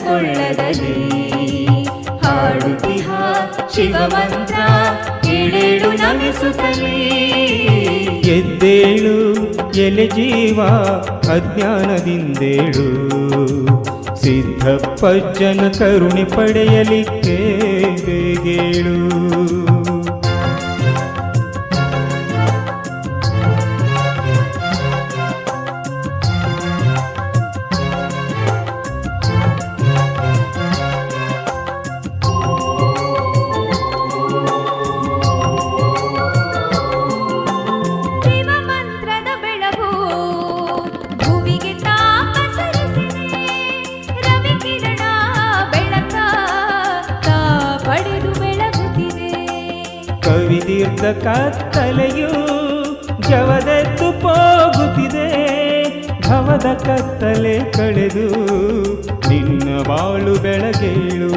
ಕೊಳ್ಳದಲ್ಲಿ ಹಾಡುತ್ತಿಹ ಶಿವ ಮಂತ್ರ ಏಳೇಳು ನಮಿಸುತ್ತಲೇ. ಎದ್ದೇಳು ಎಲೆ ಜೀವ ಅಜ್ಞಾನದಿಂದೇಳು, ಸಿದ್ಧಪ್ಪಜ್ಜನ ಕರುಣೆ ಪಡೆಯಲಿಕ್ಕೆ ಬೇಗೇಳು. ಕವಿದೀರ್ಘ ಕತ್ತಲೆಯು ಜವದೆದ್ದು ಹೋಗುತ್ತಿದೆ, ಭವದ ಕತ್ತಲೆ ಕಳೆದು ನಿನ್ನ ಬಾಳು ಬೆಳಗೇಳು.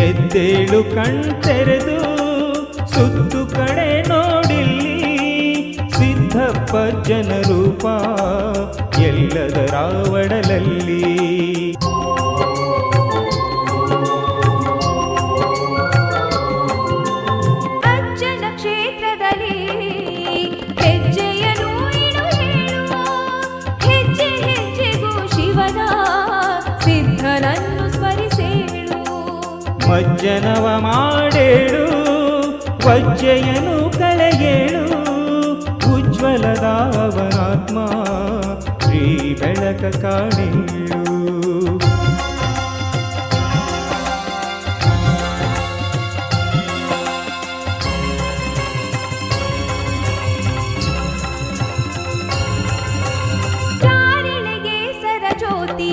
ಎದ್ದೇಳು ಕಣ್ತೆರೆದು ಸುತ್ತು ಕಡೆ ನೋಡಿಲ್ಲಿ, ಸಿದ್ಧಪ್ಪಜ್ಜನ ರೂಪ ಎಲ್ಲದರ ಒಡಲಲ್ಲಿ. ಅಜ್ಜನ ಕ್ಷೇತ್ರದಲ್ಲಿ ಹೆಜ್ಜೆಯನ್ನು ಇಡು ಹೇಳು, ಹೆಜ್ಜೆ ಹೆಜ್ಜೆಗೂ ಶಿವನ ಸಿದ್ಧನನ್ನು ಸ್ಮರಿಸೇಳು. ಮಜ್ಜನವ ಮಾಡೇಳು ವಜ್ಜೆಯನು ಕಳೆಯೇಳು, ಉಜ್ವಲದಾವನಾತ್ಮ ಶ್ರೀ ಬೆಳಕ ಕಾಣೇಳು. ಚಾರಿಳೆಗೆ ಸರಜ್ಯೋತಿ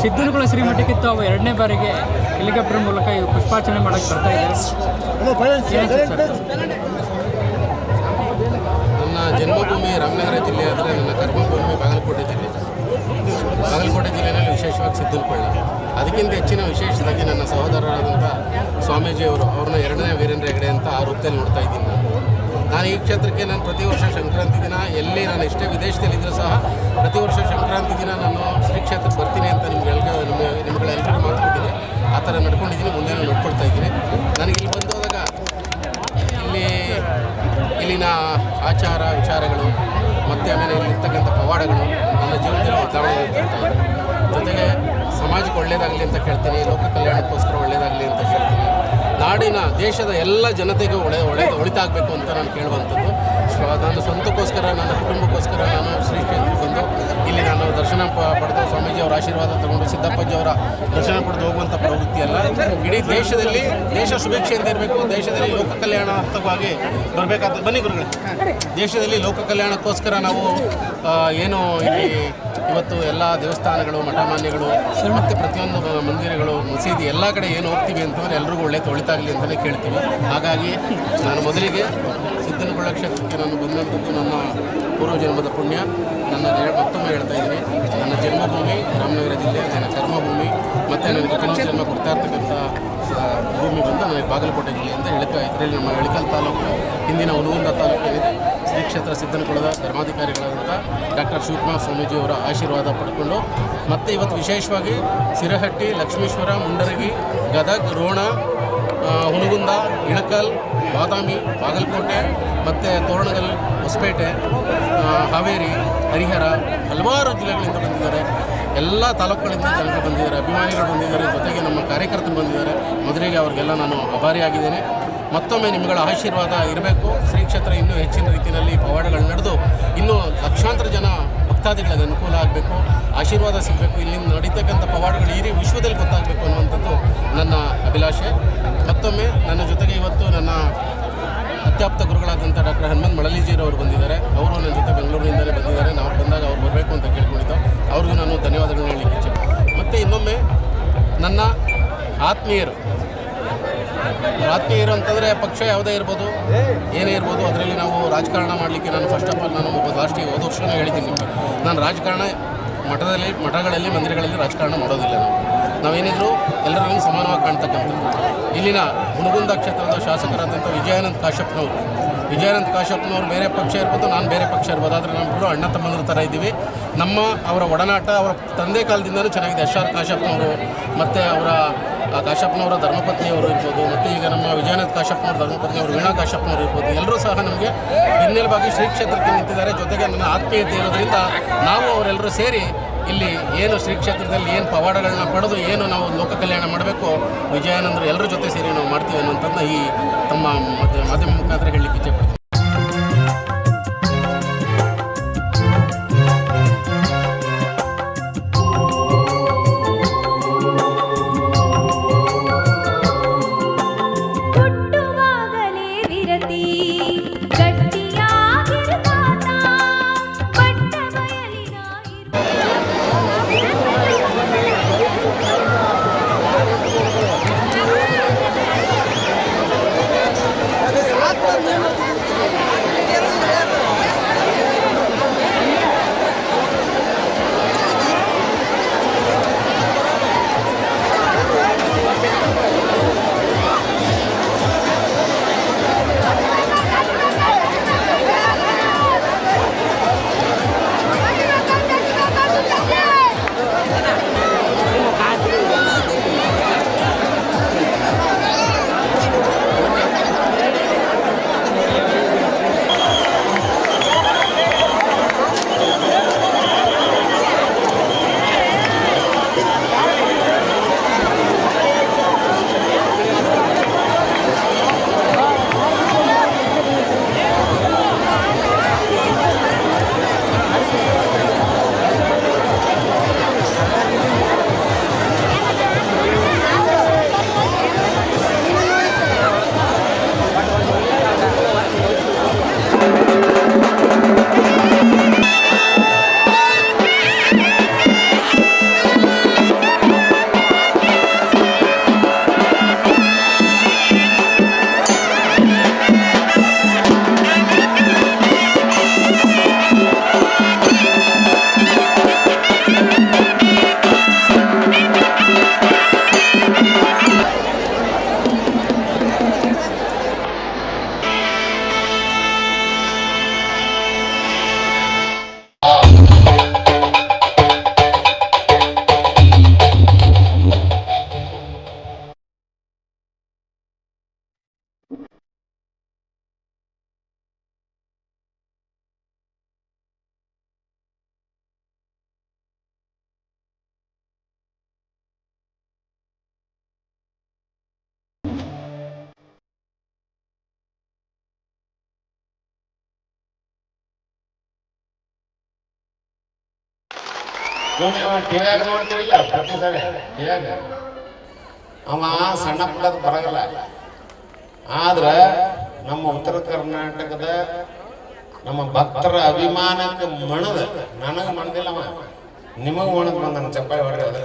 ಸಿದ್ದನಕುಳ ಶ್ರೀಮಠಕ್ಕೆ ತಾವು ಎರಡನೇ ಬಾರಿಗೆ ಹೆಲಿಕಾಪ್ಟರ್ ಮೂಲಕ ಇವು ಪುಷ್ಪಾರ್ಚನೆ ಮಾಡಕ್ಕೆ ಬರ್ತಾ ಇದ್ದಾರೆ. ನನ್ನ ಜನ್ಮಭೂಮಿ ರಾಮನಗರ ಜಿಲ್ಲೆ ಆದರೆ ನನ್ನ ಕರ್ಮಭೂಮಿ ಬಾಗಲಕೋಟೆ ಜಿಲ್ಲೆ. ಬಾಗಲಕೋಟೆ ಜಿಲ್ಲೆಯಲ್ಲಿ ವಿಶೇಷವಾಗಿ ಸಿದ್ದನಕೊಳ್ಳ. ಅದಕ್ಕಿಂತ ಹೆಚ್ಚಿನ ವಿಶೇಷವಾಗಿ ನನ್ನ ಸಹೋದರರಾದಂಥ ಸ್ವಾಮೀಜಿಯವರು ಅವ್ರನ್ನ ಎರಡನೇ ವೀರೇಂದ್ರ ಹೆಗಡೆ ಅಂತ ಆ ರೂಪದಲ್ಲಿ ನೋಡ್ತಾ ಇದ್ದೀನಿ. ನಾನು ಈ ಕ್ಷೇತ್ರಕ್ಕೆ ನಾನು ಪ್ರತಿ ವರ್ಷ ಸಂಕ್ರಾಂತಿ ದಿನ ಎಲ್ಲಿ ನಾನು ಎಷ್ಟೇ ವಿದೇಶದಲ್ಲಿದ್ದರೂ ಸಹ ಪ್ರತಿ ವರ್ಷ ಸಂಕ್ರಾಂತಿ ದಿನ ನಾನು ಶ್ರೀ ಕ್ಷೇತ್ರಕ್ಕೆ ಬರ್ತೀನಿ ಅಂತ ನಿಮ್ಗಳೆಲ್ಲರಿಗೂ ಮಾತಾಡ್ತೀನಿ. ಆ ಥರ ನಡ್ಕೊಂಡಿದ್ದೀನಿ, ಮುಂದೆ ನಡ್ಕೊಳ್ತಾ ಇದ್ದೀನಿ. ನನಗೆ ಇಲ್ಲಿ ಬಂದು ಹೋದಾಗ ಇಲ್ಲಿನ ಆಚಾರ ವಿಚಾರಗಳು ಮತ್ತು ಆಮೇಲೆ ಇಲ್ಲಿರ್ತಕ್ಕಂಥ ಪವಾಡಗಳು ನನ್ನ ಜೀವನದಲ್ಲಿ ಬದಲಾವಣೆ ತರ್ತಾ ಇದೆ. ಜೊತೆಗೆ ಸಮಾಜಕ್ಕೆ ಒಳ್ಳೆಯದಾಗಲಿ ಅಂತ ಕೇಳ್ತೀನಿ, ಲೋಕ ಕಲ್ಯಾಣಕ್ಕೋಸ್ಕರ ಒಳ್ಳೆಯದಾಗಲಿ ಅಂತ ಹೇಳ್ತೀನಿ. ನಾಡಿನ ದೇಶದ ಎಲ್ಲ ಜನತೆಗೂ ಒಳಿತಾಗಬೇಕು ಅಂತ ನಾನು ಕೇಳುವಂಥದ್ದು. ನಾನು ಸ್ವಂತಕ್ಕೋಸ್ಕರ ನನ್ನ ಕುಟುಂಬಕ್ಕೋಸ್ಕರ ನಾನು ಶ್ರೀ ಕ್ಷೇತ್ರಕ್ಕೆ ಬಂದು ಇಲ್ಲಿ ನಾನು ದರ್ಶನ ಪಡೆದು ಸ್ವಾಮೀಜಿಯವರ ಆಶೀರ್ವಾದ ತಗೊಂಡು ಸಿದ್ದಪ್ಪಜ್ಜಿಯವರ ದರ್ಶನ ಪಡೆದು ಹೋಗುವಂಥ ಪ್ರವೃತ್ತಿ ಅಲ್ಲ. ಇಡೀ ದೇಶದಲ್ಲಿ ದೇಶ ಸುಭಿಕ್ಷೆಯಿಂದ ಇರಬೇಕು, ದೇಶದಲ್ಲಿ ಲೋಕ ಕಲ್ಯಾಣಾರ್ಥವಾಗಿ ಬರಬೇಕಾದ ಬನ್ನಿ ಗುರುಗಳೇ. ದೇಶದಲ್ಲಿ ಲೋಕ ಕಲ್ಯಾಣಕ್ಕೋಸ್ಕರ ನಾವು ಏನು ಇಲ್ಲಿ ಇವತ್ತು ಎಲ್ಲ ದೇವಸ್ಥಾನಗಳು ಮಠಮಾನ್ಯಗಳು ಮತ್ತು ಪ್ರತಿಯೊಂದು ಮಂದಿರಗಳು ಮಸೀದಿ ಎಲ್ಲ ಕಡೆ ಏನು ಹೋಗ್ತೀವಿ ಅಂತಂದರೆ ಎಲ್ರಿಗೂ ಒಳಿತಾಗಲಿ ಅಂತಲೇ ಕೇಳ್ತೀವಿ. ಹಾಗಾಗಿ ನಾನು ಮೊದಲಿಗೆ ಸಿದ್ದನಗೊಳ್ಳ ಕ್ಷೇತ್ರಕ್ಕೆ ನಾನು ಬಂದಂಥದ್ದು ನನ್ನ ಪೂರ್ವಜನ್ಮದ ಪುಣ್ಯ. ನನ್ನ ಮತ್ತೊಮ್ಮೆ ಹೇಳ್ತಾ ಇದ್ದೀನಿ, ನನ್ನ ಜನ್ಮಭೂಮಿ ರಾಮನಗರ ಜಿಲ್ಲೆ, ನನ್ನ ಕರ್ಮಭೂಮಿ ಮತ್ತು ನನಗೆ ಪುನರ್ಜನ್ಮ ಕೊಡ್ತಾ ಇರ್ತಕ್ಕಂಥ ಭೂಮಿ ಬಂದು ನನಗೆ ಬಾಗಲಕೋಟೆ ಜಿಲ್ಲೆ ಅಂತ ಇದರಲ್ಲಿ ನಮ್ಮ ಇಳಕಲ್ ತಾಲೂಕು ಹಿಂದಿನ ಹುನಗುಂದ ತಾಲೂಕು ಏನಿದೆ ಶ್ರೀ ಕ್ಷೇತ್ರ ಸಿದ್ದನಗೊಳ್ಳದ ಧರ್ಮಾಧಿಕಾರಿಗಳಾದಂಥ ಡಾಕ್ಟರ್ ಶಿವಕುಮಾರ ಸ್ವಾಮೀಜಿಯವರ ಆಶೀರ್ವಾದ ಪಡ್ಕೊಂಡು ಮತ್ತು ಇವತ್ತು ವಿಶೇಷವಾಗಿ ಸಿರಹಟ್ಟಿ, ಲಕ್ಷ್ಮೀಶ್ವರ, ಮುಂಡರಗಿ, ಗದಗ, ರೋಣ, ಹುನಗುಂದ, ಇಳಕಲ್, ಬಾದಾಮಿ, ಬಾಗಲಕೋಟೆ ಮತ್ತು ತೋರಣಗಲ್, ಹೊಸಪೇಟೆ, ಹಾವೇರಿ, ಹರಿಹರ ಹಲವಾರು ಜಿಲ್ಲೆಗಳಿಂದ ಬಂದಿದ್ದಾರೆ. ಎಲ್ಲ ತಾಲೂಕುಗಳಿಂದ ಜನಗಳು ಬಂದಿದ್ದಾರೆ, ಅಭಿಮಾನಿಗಳು ಬಂದಿದ್ದಾರೆ, ಜೊತೆಗೆ ನಮ್ಮ ಕಾರ್ಯಕರ್ತರು ಬಂದಿದ್ದಾರೆ. ಮೊದಲಿಗೆ ಅವರಿಗೆಲ್ಲ ನಾನು ಆಭಾರಿಯಾಗಿದ್ದೇನೆ. ಮತ್ತೊಮ್ಮೆ ನಿಮ್ಮಗಳ ಆಶೀರ್ವಾದ ಇರಬೇಕು. ಶ್ರೀ ಕ್ಷೇತ್ರ ಇನ್ನೂ ಹೆಚ್ಚಿನ ರೀತಿಯಲ್ಲಿ ಪವಾಡಗಳು ನಡೆದು ಇನ್ನೂ ಲಕ್ಷಾಂತರ ಜನ ಭಕ್ತಾದಿಗಳಿಗೆ ಅನುಕೂಲ ಆಗಬೇಕು, ಆಶೀರ್ವಾದ ಸಿಗಬೇಕು. ಇಲ್ಲಿಂದ ನಡೀತಕ್ಕಂಥ ಪವಾಡಗಳು ಇಡೀ ವಿಶ್ವದಲ್ಲಿ ಗೊತ್ತಾಗಬೇಕು ಅನ್ನುವಂಥದ್ದು ನನ್ನ ಅಭಿಲಾಷೆ. ಮತ್ತೊಮ್ಮೆ ನನ್ನ ಜೊತೆಗೆ ಇವತ್ತು ನನ್ನ ಅತ್ಯಾಪ್ತ ಗುರುಗಳಾದಂಥ ಡಾಕ್ಟರ್ ಹನುಮಂತ್ ಮಳಲಿಜಿರವರು ಬಂದಿದ್ದಾರೆ. ಅವರು ನನ್ನ ಜೊತೆ ಬೆಂಗಳೂರಿನಿಂದಲೇ ಬಂದಿದ್ದಾರೆ. ನಾವು ಬಂದಾಗ ಅವ್ರು ಬರಬೇಕು ಅಂತ ಕೇಳ್ಕೊಂಡಿದ್ದು, ಅವ್ರಿಗೂ ನಾನು ಧನ್ಯವಾದಗಳನ್ನ ಹೇಳಲಿಕ್ಕೆ ಇಚ್ಛೆ. ಮತ್ತು ಇನ್ನೊಮ್ಮೆ ನನ್ನ ಆತ್ಮೀಯರು ಅಂತಂದರೆ ಪಕ್ಷ ಯಾವುದೇ ಇರ್ಬೋದು, ಏನೇ ಇರ್ಬೋದು, ಅದರಲ್ಲಿ ನಾವು ರಾಜಕಾರಣ ಮಾಡಲಿಕ್ಕೆ ನಾನು ಫಸ್ಟ್ ಆಫ್ ಆಲ್ ನಾನು ಒಬ್ಬ ಲಾಸ್ಟಿಗೆ ಹೋದ ವರ್ಷವೂ ಹೇಳಿದ್ದೀನಿ ನಿಮಗೆ, ನಾನು ರಾಜಕಾರಣ ಮಠಗಳಲ್ಲಿ ಮಂದಿರಗಳಲ್ಲಿ ರಾಜಕಾರಣ ಮಾಡೋದಿಲ್ಲ. ನಾವೇನಿದ್ರು ಎಲ್ಲರಿಗೂ ಸಮಾನವಾಗಿ ಕಾಣ್ತಕ್ಕಂಥದ್ದು. ಇಲ್ಲಿನ ಹುನಗುಂದ ಕ್ಷೇತ್ರದ ಶಾಸಕರಾದಂಥ ವಿಜಯಾನಂದ ಕಾಶ್ಯಪ್ನವರು ಬೇರೆ ಪಕ್ಷ ಇರ್ಬೋದು, ನಾನು ಬೇರೆ ಪಕ್ಷ ಇರ್ಬೋದು, ಆದರೆ ನಾವಿಬ್ಬರು ಅಣ್ಣ ತಮ್ಮಂದ್ರ ಥರ ಇದ್ದೀವಿ. ಅವರ ಒಡನಾಟ ಅವರ ತಂದೆ ಕಾಲದಿಂದಲೂ ಚೆನ್ನಾಗಿದೆ. ಎಸ್ ಆರ್ ಕಾಶ್ಯಪ್ನವರು ಮತ್ತು ಕಾಶ್ಯಪ್ನವರ ಧರ್ಮಪತ್ನಿಯವರು ಇರ್ಬೋದು, ಮತ್ತು ಈಗ ನಮ್ಮ ವಿಜಯಾನಂದ ಕಾಶ್ಯಪ್ನವ್ರ ಧರ್ಮಪತ್ನಿಯವರು ವೀಣಾ ಕಾಶ್ಯಪ್ನವರು ಇರ್ಬೋದು, ಎಲ್ಲರೂ ಸಹ ನಮಗೆ ಬೆನ್ನೆಲುಬಾಗಿ ಶ್ರೀ ಕ್ಷೇತ್ರಕ್ಕೆ ನಿಂತಿದ್ದಾರೆ. ಜೊತೆಗೆ ನನ್ನ ಆತ್ಮೀಯತೆ ಇರೋದ್ರಿಂದ ನಾವು ಅವರೆಲ್ಲರೂ ಸೇರಿ ಇಲ್ಲಿ ಏನು ಶ್ರೀ ಕ್ಷೇತ್ರದಲ್ಲಿ ಏನು ಪವಾಡಗಳನ್ನ ಪಡೆದು ಏನು ನಾವು ಲೋಕ ಕಲ್ಯಾಣ ಮಾಡಬೇಕು, ವಿಜಯಾನಂದರು ಎಲ್ಲರ ಜೊತೆ ಸೇರಿ ನಾವು ಮಾಡ್ತೀವಿ ಅನ್ನೋಂಥದ್ದು ಈ ತಮ್ಮ ಮಾಧ್ಯಮ ಮುಖಾಂತರ ಹೇಳಲಿಕ್ಕೆ ಇಚ್ಛೆಪಡ್ತೀನಿ. ಟಿವ್ಯಾಗ ನೋಡ್ತೀವಿಲ್ಲ ಪ್ರತಿ ಸಲ ಟಿವ್ಯಾಗ ಅವ ಸಣ್ಣ ಪುಟ್ಟದ ಬರಗಲ್ಲ. ಆದ್ರೆ ನಮ್ಮ ಉತ್ತರ ಕರ್ನಾಟಕದ ನಮ್ಮ ಭಕ್ತರ ಅಭಿಮಾನಕ್ಕೆ ಮಣದ, ನನಗೆ ಮಣದಿಲ್ಲ ಅವ, ನಿಮಗೆ ಮಣದ್ ಬಂದ ಚಪ್ಪಾಳಿ ಹೊಡ್ರಿ. ಅದ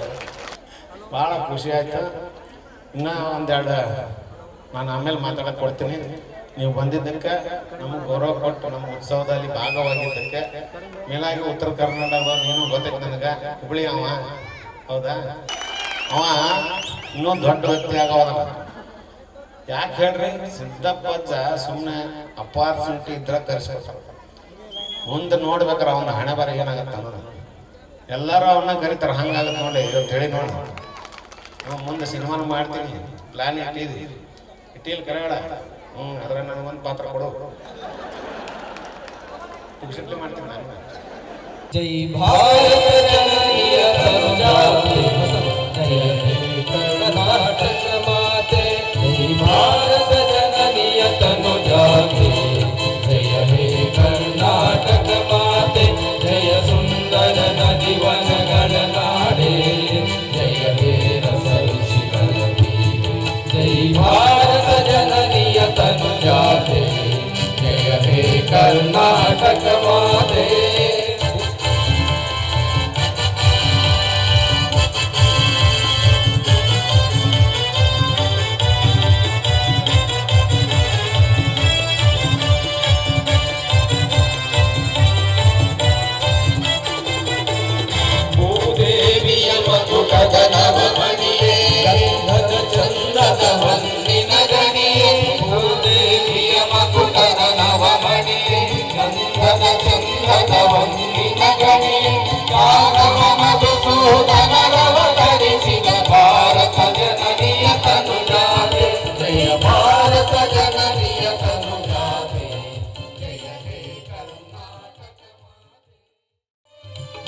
ಭಾಳ ಖುಷಿ ಆಯ್ತು. ಇನ್ನೂ ಒಂದೆರಡು ನಾನು ಆಮೇಲೆ ಮಾತಾಡಕ್ಕೆ ಕೊಡ್ತೀನಿ. ನೀವು ಬಂದಿದ್ದಕ್ಕೆ ನಮಗೆ ಗೌರವ ಕೊಟ್ಟು ನಮ್ಮ ಉತ್ಸವದಲ್ಲಿ ಭಾಗವಾಗಿದ್ದಕ್ಕೆ, ಮೇಲಾಗಿ ಉತ್ತರ ಕರ್ನಾಟಕದ ನೀನು ಗೊತ್ತೈತೆ ನನಗೆ, ಹುಬ್ಳಿ ಅವ, ಹೌದಾ? ಅವ ಇನ್ನೂ ದೊಡ್ಡ ವ್ಯಕ್ತಿ ಆಗೋದ. ಯಾಕೆ ಹೇಳ್ರಿ, ಸಿದ್ದಪ್ಪಜ್ಜ ಸುಮ್ಮನೆ ಅಪಾರ್ಚುನಿಟಿ ಇದ್ರೆ ಕರೆಸ್ಕೊತಾರೆ. ಮುಂದೆ ನೋಡ್ಬೇಕಾರೆ ಅವನ ಹಣೆ ಬರ ಏನಾಗತ್ತೆ ಅನ್ನೋದು. ಎಲ್ಲರೂ ಅವನ್ನ ಕರೀತಾರೆ, ಹಂಗಾಗತ್ತೆ ನೋಡಿ ಅಂತ ಹೇಳಿ ನೋಡಿ. ನಾವು ಮುಂದೆ ಸಿನಿಮಾನ ಮಾಡ್ತೀನಿ ಪ್ಲಾನ್ ಇಟ್ಟಿಲ್ಲ ಕರೆಗಳ. ಅದ್ರ ನನಗೊಂದು ಪಾತ್ರ ಕೊಡೋ ಪುಕ್ಷಟ್ಲಿ ಮಾಡ್ತೀನಿ ನಾನು. ಜೈ ಭಾರತ ಜನನಿಯ ತನುಜಾತೆ, ಜಯ ಕರ್ನಾಟಕ ಮಾತೆ. ಜೈ ಭಾರತ ಜನನಿಯ ತನುಜಾತೆ, ಜಯ ಹೇ ಕರ್ನಾಟಕ ಮಾತೆ. ಜಯ ಸುಂದರ ನದಿವನಗಳ ನಾಡೆ, ಜಯ ಹೇ ರಸ ಋಷಿಗಳ ಬೀಡೆ. ಜೈ ಭಾರತ ಜನನಿಯ ತನುಜಾತೆ, ಜಯ ಹೇ ಕರ್ನಾಟಕ ಮಾತೆ. ಭೂದೇವಿಯ ಮಧುಕಗನವ ಮಣಿಯೇ, ಗಂಧದ ಚಂದದ ಹೊನ್ನಿನ ಗಣಿಯೇ. ಭೂದೇವಿಯ ಮಧುಕಗನವ ಮಣಿಯೇ, ಗಂಧದ ಚಂದದ ಹೊನ್ನಿನ ಗಣಿಯೇ. ಯಾದವ ಮಧುಸೂದನರವ ಧರಿಸಿದ ಭಾರತ ಜನನಿಯ ತನುಜಾತೆ, ಜಯ ಭಾರತ ಜನನಿಯ ತನುಜಾತೆ, ಜಯ ಹೇ ಕರ್ನಾಟಕ.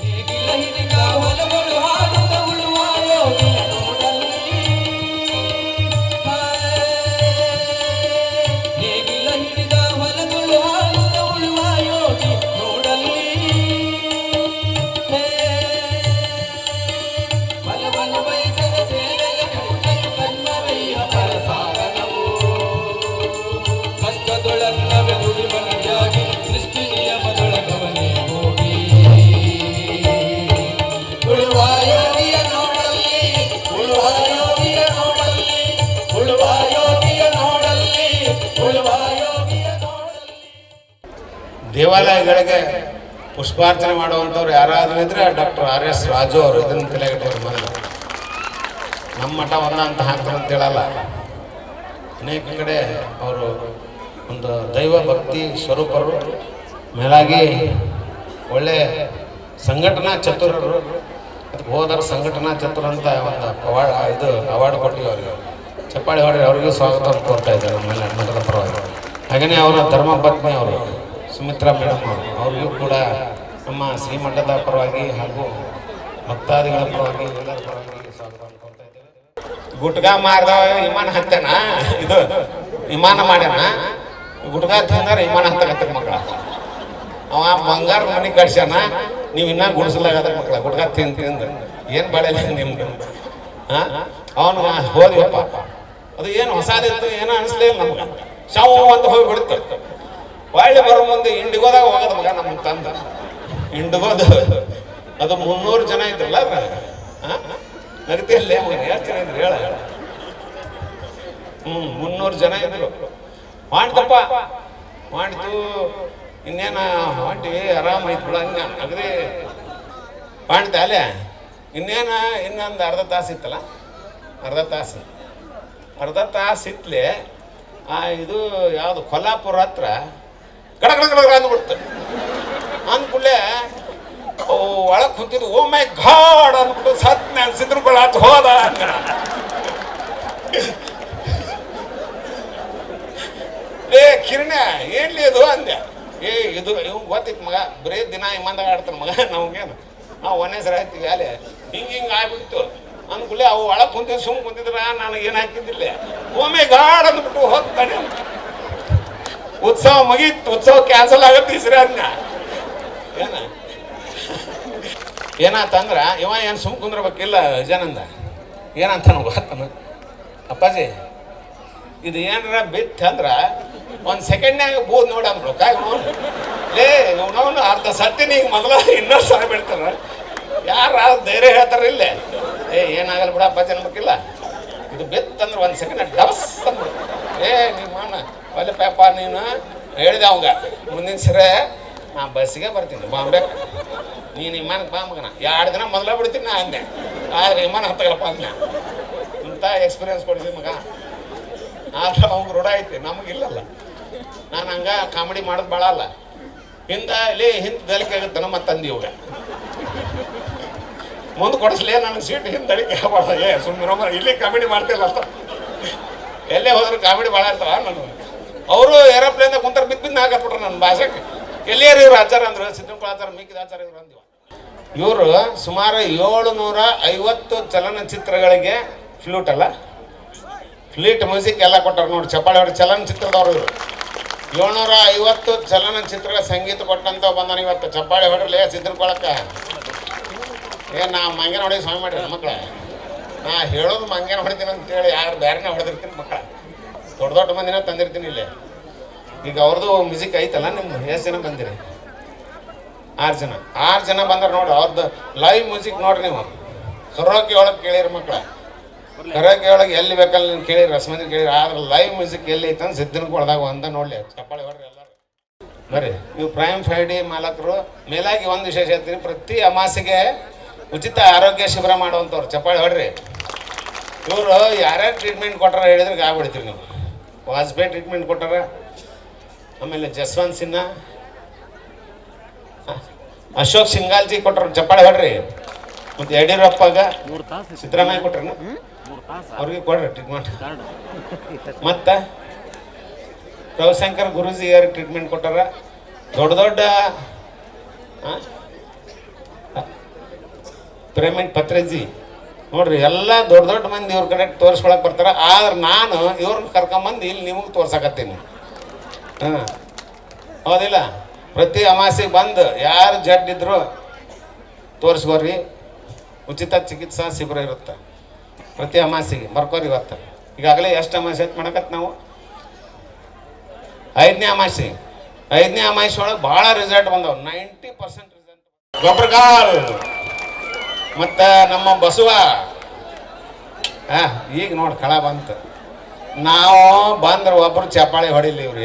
ನೇಗಿಲ ಹಿಡಿದ ಹೊಲಗಳು ಹಾಡುತ್ತ ಉಳುವ ಯೋಗಿಯ ನೋಡಲ್ಲಿ, ನೇಗಿಲ ಹಿಡಿದ ಹೊಲಗಳು ಹಾಡುತ್ತ ಉಳುವ ಯೋಗಿ ನೋಡಲ್ಲಿ. ಬಲವನ್ನು ಬಯಸದ ಸೇವೆಯ ಕರುಣೆಯು ಕನ್ನವಯ್ಯ ಪರಸಾಗನವು. ಕಷ್ಟದೊಳನ್ನವೆ ದುಡಿಮನಿಯಾಗಿ ಸೃಷ್ಟಿ ನಿಯಮದೊಳಗವನೇ ಹೋಗಿ. ಉಳುವ ಯೋಗಿಯ ನೋಡಲ್ಲಿ, ಉಳುವ ಯೋಗಿಯ ನೋಡಲ್ಲಿ, ಉಳುವ ಯೋಗಿಯ ನೋಡಲ್ಲಿ, ಉಳುವ ಯೋಗಿಯ ನೋಡಲ್ಲಿ. ದೇವಾಲಯಗಳಿಗೆ ಪುಷ್ಪಾರ್ಚನೆ ಮಾಡುವಂಥವ್ರು ಯಾರಾದರೂ ಇದ್ರೆ ಡಾಕ್ಟರ್ RS ರಾಜು ಅವರು. ಇದನ್ನು ತಲೆಗಿಟ್ಟವ್ರು ಮೊದಲು. ನಮ್ಮ ಮಠ ಒಂದ ಅಂತ ಹಾಕ್ತಾರೆ ಅಂತ ಹೇಳಲ್ಲ. ಅನೇಕ ಕಡೆ ಅವರು ಒಂದು ದೈವ ಭಕ್ತಿ ಸ್ವರೂಪರು, ಮೇಲಾಗಿ ಒಳ್ಳೆ ಸಂಘಟನಾ ಚತುರರು. ಅದಕ್ಕೆ ಹೋದರ ಸಂಘಟನಾ ಚತುರ ಅಂತ ಒಂದು ಅವಾರ್ಡ್ ಕೊಟ್ಟಿವಿ ಅವರಿಗೆ. ಚಪ್ಪಾಳಿ ಹೊಡ್ರಿ, ಅವ್ರಿಗೂ ಸ್ವಾಗತ ಕೊಡ್ತಾ ಇದ್ದಾರೆ ನಮ್ಮೆಲ್ಲ ಮಠದ ಪರವಾಗಿ. ಹಾಗೆಯೇ ಅವರ ಧರ್ಮಪತ್ನಿ ಅವರು ಸುಮಿತ್ರಾ ಮೇಡಮ್ ಅವರು, ಅವರಿಗೂ ಕೂಡ ನಮ್ಮ ಶ್ರೀಮಠದ ಪರವಾಗಿ ಹಾಗೂ ಭಕ್ತಾದಿಗಳ ಪರವಾಗಿ ಎಲ್ಲರ ಪರವಾಗಿ ಸ್ವಾಗತ ಕೊಡ್ತಾ ಇದ್ದೇವೆ. ಗುಟ್ಕಾ ಮಾರ್ದವ ವಿಮಾನ ಹತ್ತೇನ, ಇದು ವಿಮಾನ ಮಾಡ್ಯಾನ. ಗುಟ್ಕಾ ತಿಂದಾರ ವಿಮಾನ ಹತ್ತಕತ್ತ ಮಕ್ಕಳ. ಅವ ಬಂಗಾರ ಮನೆ ಕಳ್ಸ್ಯಾನ, ನೀವು ಇನ್ನೂ ಗುಡಿಸಲಾಗದ ಮಕ್ಕಳ. ಗುಟ್ಕಾ ತಿಂದು ಏನು ಬೆಳೆಯಲ್ಲ ನಿಮ್ದು. ಅವನು ಹೋದ್ವಪ್ಪ, ಅದು ಏನು ಹೊಸದಿತ್ತು ಏನೋ ಅನಿಸ್ಲೇ ಇಲ್ಲ ನಮ್ಗೆ. ಶಾವು ಅಂತ ಹೋಗಿ ಬಿಡುತ್ತೆ. ಒಳ್ಳೆ ಬರೋ ಮುಂದೆ ಇಂಡಿಗೋದಾಗ ಹೋಗೋದು ಮಗ ನಮ್ಮ ತಂದ. ಇಂಡಿಗೋದು ಅದು 300 ಜನ ಇದ್ರಲ್ಲ ಅದ್ರ. ನಗತಿಯಲ್ಲೇ ಎಷ್ಟು ಜನ ಇದ್ರು ಹೇಳ? 300 ಜನ ಇದ್ರು. ಮಾಡ್ತಪ್ಪ ಮಾಡ್ತು, ಇನ್ನೇನ ಹೊಂಟಿವಿ, ಆರಾಮೈತ್ ಬಿಡ. ಹಂಗ ಅಗದಿ ಮಾಡ್ತ ಅಲ್ಲೇ. ಇನ್ನೊಂದು ಅರ್ಧ ತಾಸು ಇತ್ತಲ್ಲ, ಅರ್ಧ ತಾಸು ಇತ್ಲೆ ಇದು ಯಾವುದು ಕೊಲ್ಲಾಪುರ ಹತ್ರ ಗಡ ಅಂದ್ಬಿಡ್ತು. ಅಂದ್ಕೂಡ್ಲೆ ಒಳಗೆ ಕುಂತಿದ್ದು ಓ ಮೈ ಗಾಡ್ ಅಂದ್ಬಿಟ್ಟು ಸತ್ ಸಿದ್ರುಗಳ ಹತ್ತು ಹೋದ. ಏ ಕಿರಣ ಏನ್ಲಿ ಇದು ಅಂದೆ. ಇದು ಇವ್ ಗೊತ್ತಿತ್ತು ಮಗ, ಬರೀ ದಿನ ಇಮ್ಮಂದಾಗ ಆಡ್ತಾನೆ ಮಗ. ನಮ್ಗೇನು ನಾವು ಒಂದೇ ಸರಿ ಹಾಕ್ತೀವಿ ಅಲ್ಲೇ ಹಿಂಗೆ ಆಗ್ಬಿಟ್ಟು. ಅಂದ್ಕೂಡ್ಲೆ ಅವು ಒಳಗೆ ಕುಂತಿದ್ದು ಸುಮ್ ಕುಂತಿದ್ರ ನನಗೇನು ಹಾಕಿದ್ದಿಲ್ಲ. ಒಮ್ಮೆ ಗಾಡ್ ಅಂದ್ಬಿಟ್ಟು ಹೋಗ್ತಾನೆ. ಉತ್ಸವ ಮುಗೀತು, ಉತ್ಸವ ಕ್ಯಾನ್ಸಲ್ ಆಗತ್ತೆ ಈ ಸರಿ ಅದ್ನ. ಏನ ಏನಾತಂದ್ರೆ ಇವ ಏನು ಸುಮ್ ಕುಂದ್ರಬೇಕಿಲ್ಲ ವಿಜಯಾನಂದ ಏನಂತ ಗೊತ್ತಾನ ಅಪ್ಪಾಜಿ ಇದು ಏನಾರ ಬಿತ್ತು ಅಂದ್ರೆ ಒಂದು ಸೆಕೆಂಡ್ನಾಗ ಬೋದು ನೋಡಂದ್ರು ಲೇ ಇವನವನು ಅರ್ಧ ಸಟ್ಟಿನ ಈಗ ಮೊದಲ ಇನ್ನೊಂದು ಸಲ ಬಿಡ್ತಾರ ಯಾರು ಧೈರ್ಯ ಹೇಳ್ತಾರ ಇಲ್ಲೇ ಏನಾಗಲ್ಲ ಬಿಡ ಅಪ್ಪಾಜಿ ಅನ್ಬೇಕಿಲ್ಲ ಇದು ಬಿತ್ತಂದ್ರೆ ಒಂದು ಸೆಕೆಂಡ್ ಡಬಸ್ ಅಂದ್ರು ನಿಮ್ಮ ಅಣ್ಣ ಒಲೆ ಪಾಪ ನೀನು ಹೇಳಿದೆ ಅವಂಗ ಮುಂದಿನ ಸರಿ ನಾ ಬಸ್ಸಿಗೆ ಬರ್ತೀನಿ ಬಾಂಬೆ ನೀನು ವಿಮಾನಕ್ಕೆ ಬಾ ಮಗನ 2 ದಿನ ಮೊದಲ ಬಿಡ್ತೀನಿ ನಾ ಅಂದೆ ಆದ್ರೆ ವಿಮಾನ ಹತ್ತಗಲ್ಲಪ್ಪ ಅಂದೆ ಇಂಥ ಎಕ್ಸ್ಪೀರಿಯನ್ಸ್ ಕೊಡಿಸಿ ಮಗ ಆದ್ರೆ ಅವ್ಗೆ ರೂಢ ಐತಿ ನಮಗಿಲ್ಲಲ್ಲ ನಾನು ಹಂಗೆ ಕಾಮಿಡಿ ಮಾಡೋದು ಭಾಳ ಅಲ್ಲ ಹಿಂದೆ ದಲಿಕೆ ಆಗುತ್ತಾನ ಮತ್ತೆ ಅಂದಿ ಇವಾಗ ಮುಂದೆ ಕೊಡಿಸ್ಲೇ ನನಗೆ ಸೀಟ್ ಹಿಂದೆ ದಲಿಕೆ ಆಗ್ಬಾರ್ದು ಸುಮ್ಮನೆ ಇಲ್ಲಿ ಕಾಮಿಡಿ ಮಾಡ್ತಿಲ್ಲ ಅಂತ ಎಲ್ಲೇ ಹೋದ್ರೆ ಕಾಮಿಡಿ ಭಾಳ ಇರ್ತಾವ ನಾನು ಅವರು ಏರೋಪ್ಲೇನ್ದಾಗ ಕುಂತಾರೆ ಬಿದ್ದು ಹಾಕತ್ಬಿಟ್ರು ನನ್ನ ಭಾಷೆಗೆ ಎಲ್ಲಿಯಾರು ಇವ್ರು ಆಚಾರ ಅಂದ್ರೆ ಸಿದ್ದನಕೊಳ ಆಚಾರ ಮಿಕ್ಕಿದ ಆಚಾರ ಇವ್ರು ಅಂದಿವ ಇವರು ಸುಮಾರು 750 ಚಲನಚಿತ್ರಗಳಿಗೆ ಫ್ಲೂಟ್ ಅಲ್ಲ ಫ್ಲೀಟ್ ಮ್ಯೂಸಿಕ್ ಎಲ್ಲ ಕೊಟ್ಟರು ನೋಡಿ ಚಪ್ಪಾಳೆ ಹೊಡೆ ಚಲನಚಿತ್ರದವ್ರು ಇವರು 750 ಚಲನಚಿತ್ರಗಳ ಸಂಗೀತ ಕೊಟ್ಟಂತ ಬಂದಾನ ಇವತ್ತು ಚಪ್ಪಾಳೆ ಹೊಡ್ರಲೇ ಸಿದ್ದನಕೊಳಕ್ಕೆ ನಾ ಮಂಗೇನ ಹೊಡಿ ಸ್ವಾಮಿ ಮಾಡ್ರಿ ಮಕ್ಕಳ ನಾ ಹೇಳೋದು ಮಂಗೇನ ಹೊಡಿತೀನಿ ಅಂತೇಳಿ ಯಾರು ಬೇರೆನೇ ಹೊಡೆದಿರ್ತೀನಿ ಮಕ್ಕಳ ದೊಡ್ಡ ಮಂದಿನ ತಂದಿರ್ತೀನಿ ಇಲ್ಲೇ ಈಗ ಅವ್ರದ್ದು ಮ್ಯೂಸಿಕ್ ಐತಲ್ಲ ನಿಮ್ಮ ಎಷ್ಟು ಜನ ಬಂದಿರಿ 6 ಜನ ಬಂದ್ರೆ ನೋಡಿ ಅವ್ರದ್ದು ಲೈವ್ ಮ್ಯೂಸಿಕ್ ನೋಡ್ರಿ ನೀವು ಕರೋಕೆ ಒಳಗೆ ಕೇಳಿರಿ ಮಕ್ಕಳ ಕರೋಕೆ ಒಳಗೆ ಎಲ್ಲಿ ಬೇಕಲ್ಲಿ ನೀವು ಕೇಳಿರಿ ರಸಮಂದಿ ಕೇಳಿರಿ ಆದ್ರೆ ಲೈವ್ ಮ್ಯೂಸಿಕ್ ಎಲ್ಲಿ ಐತೆ ಅಂತ ಸಿದ್ದನಕೊಳದಾಗ ಅಂತ ನೋಡಲಿ ಚಪ್ಪಾಳೆ ಹೊಡ್ರಿ ಎಲ್ಲರೂ ಬರ್ರಿ ನೀವು ಪ್ರೈಮ್ ಫ್ರೈಡೇ ಮಾಲಕರು ಮೇಲಾಗಿ ಒಂದು ವಿಶೇಷ ಹೇಳ್ತೀನಿ ಪ್ರತಿ ಅಮಾಸೆಗೆ ಉಚಿತ ಆರೋಗ್ಯ ಶಿಬಿರ ಮಾಡುವಂಥವ್ರು ಚಪ್ಪಾಳೆ ಹೊಡ್ರಿ ಇವರು ಯಾರ್ಯಾರು ಟ್ರೀಟ್ಮೆಂಟ್ ಕೊಟ್ಟಾರ ಹೇಳಿದ್ರೆ ಆಗ್ಬಿಡ್ತೀರಿ ನೀವು ವಾಜಪೇಯಿ ಟ್ರೀಟ್ಮೆಂಟ್ ಕೊಟ್ಟಾರ ಆಮೇಲೆ ಜಸ್ವಂತ್ ಸಿನ್ಹಾ ಅಶೋಕ್ ಸಿಂಗಾಲ್ಜಿ ಕೊಟ್ಟರು ಚಪ್ಪಾಳೆ ಹೊಡ್ರಿ ಮತ್ತು ಯಡಿಯೂರಪ್ಪಗ ಸಿದ್ದರಾಮಯ್ಯ ಕೊಟ್ರನ ಅವ್ರಿಗೆ ಕೊಡ್ರಿ ಟ್ರೀಟ್ಮೆಂಟ್ ಮತ್ತು ರವಿಶಂಕರ್ ಗುರೂಜಿ ಯಾರಿಗೆ ಟ್ರೀಟ್ಮೆಂಟ್ ಕೊಟ್ಟಾರ ದೊಡ್ಡ ಪ್ರೇಮೆಂಟ್ ಪತ್ರೇಜಿ ನೋಡ್ರಿ ಎಲ್ಲ ದೊಡ್ಡ ಮಂದಿ ಇವ್ರ ಕಡೆ ತೋರಿಸ್ಕೊಳಕ್ಕೆ ಬರ್ತಾರೆ ಆದ್ರೆ ನಾನು ಇವ್ರನ್ನ ಕರ್ಕೊಂಬಂದು ಇಲ್ಲಿ ನಿಮಗೆ ತೋರ್ಸಕತ್ತೀನಿ ಹೌದಿಲ್ಲ ಪ್ರತಿ ಅಮಾಸೆಗೆ ಬಂದು ಯಾರು ಜಡ್ಡಿದ್ರು ತೋರಿಸ್ಕೋರಿ ಉಚಿತ ಚಿಕಿತ್ಸಾ ಶಿಬಿರ ಇರುತ್ತೆ ಪ್ರತಿ ಅಮಾಸೆಗೆ ಬರ್ಕೋರಿ ಇವತ್ತು ಈಗಾಗಲೇ ಎಷ್ಟು ಅಮಾಸೆ ಐತೆ ಮಾಡಕತ್ತು ನಾವು 5ನೇ ಅಮಾಸೆ ಒಳಗೆ ಭಾಳ ರಿಸಲ್ಟ್ ಬಂದವು 90% ರಿಸಲ್ಟ್ ಗೊಬ್ಬರಗಾಲ್ ಮತ್ತು ನಮ್ಮ ಬಸವ ಈಗ ನೋಡಿ ಕಳ ಬಂತು ನಾವು ಬಂದ್ರೆ ಒಬ್ಬರು ಚಪ್ಪಾಳೆ ಹೊಡಿಲಿ ಇವ್ರು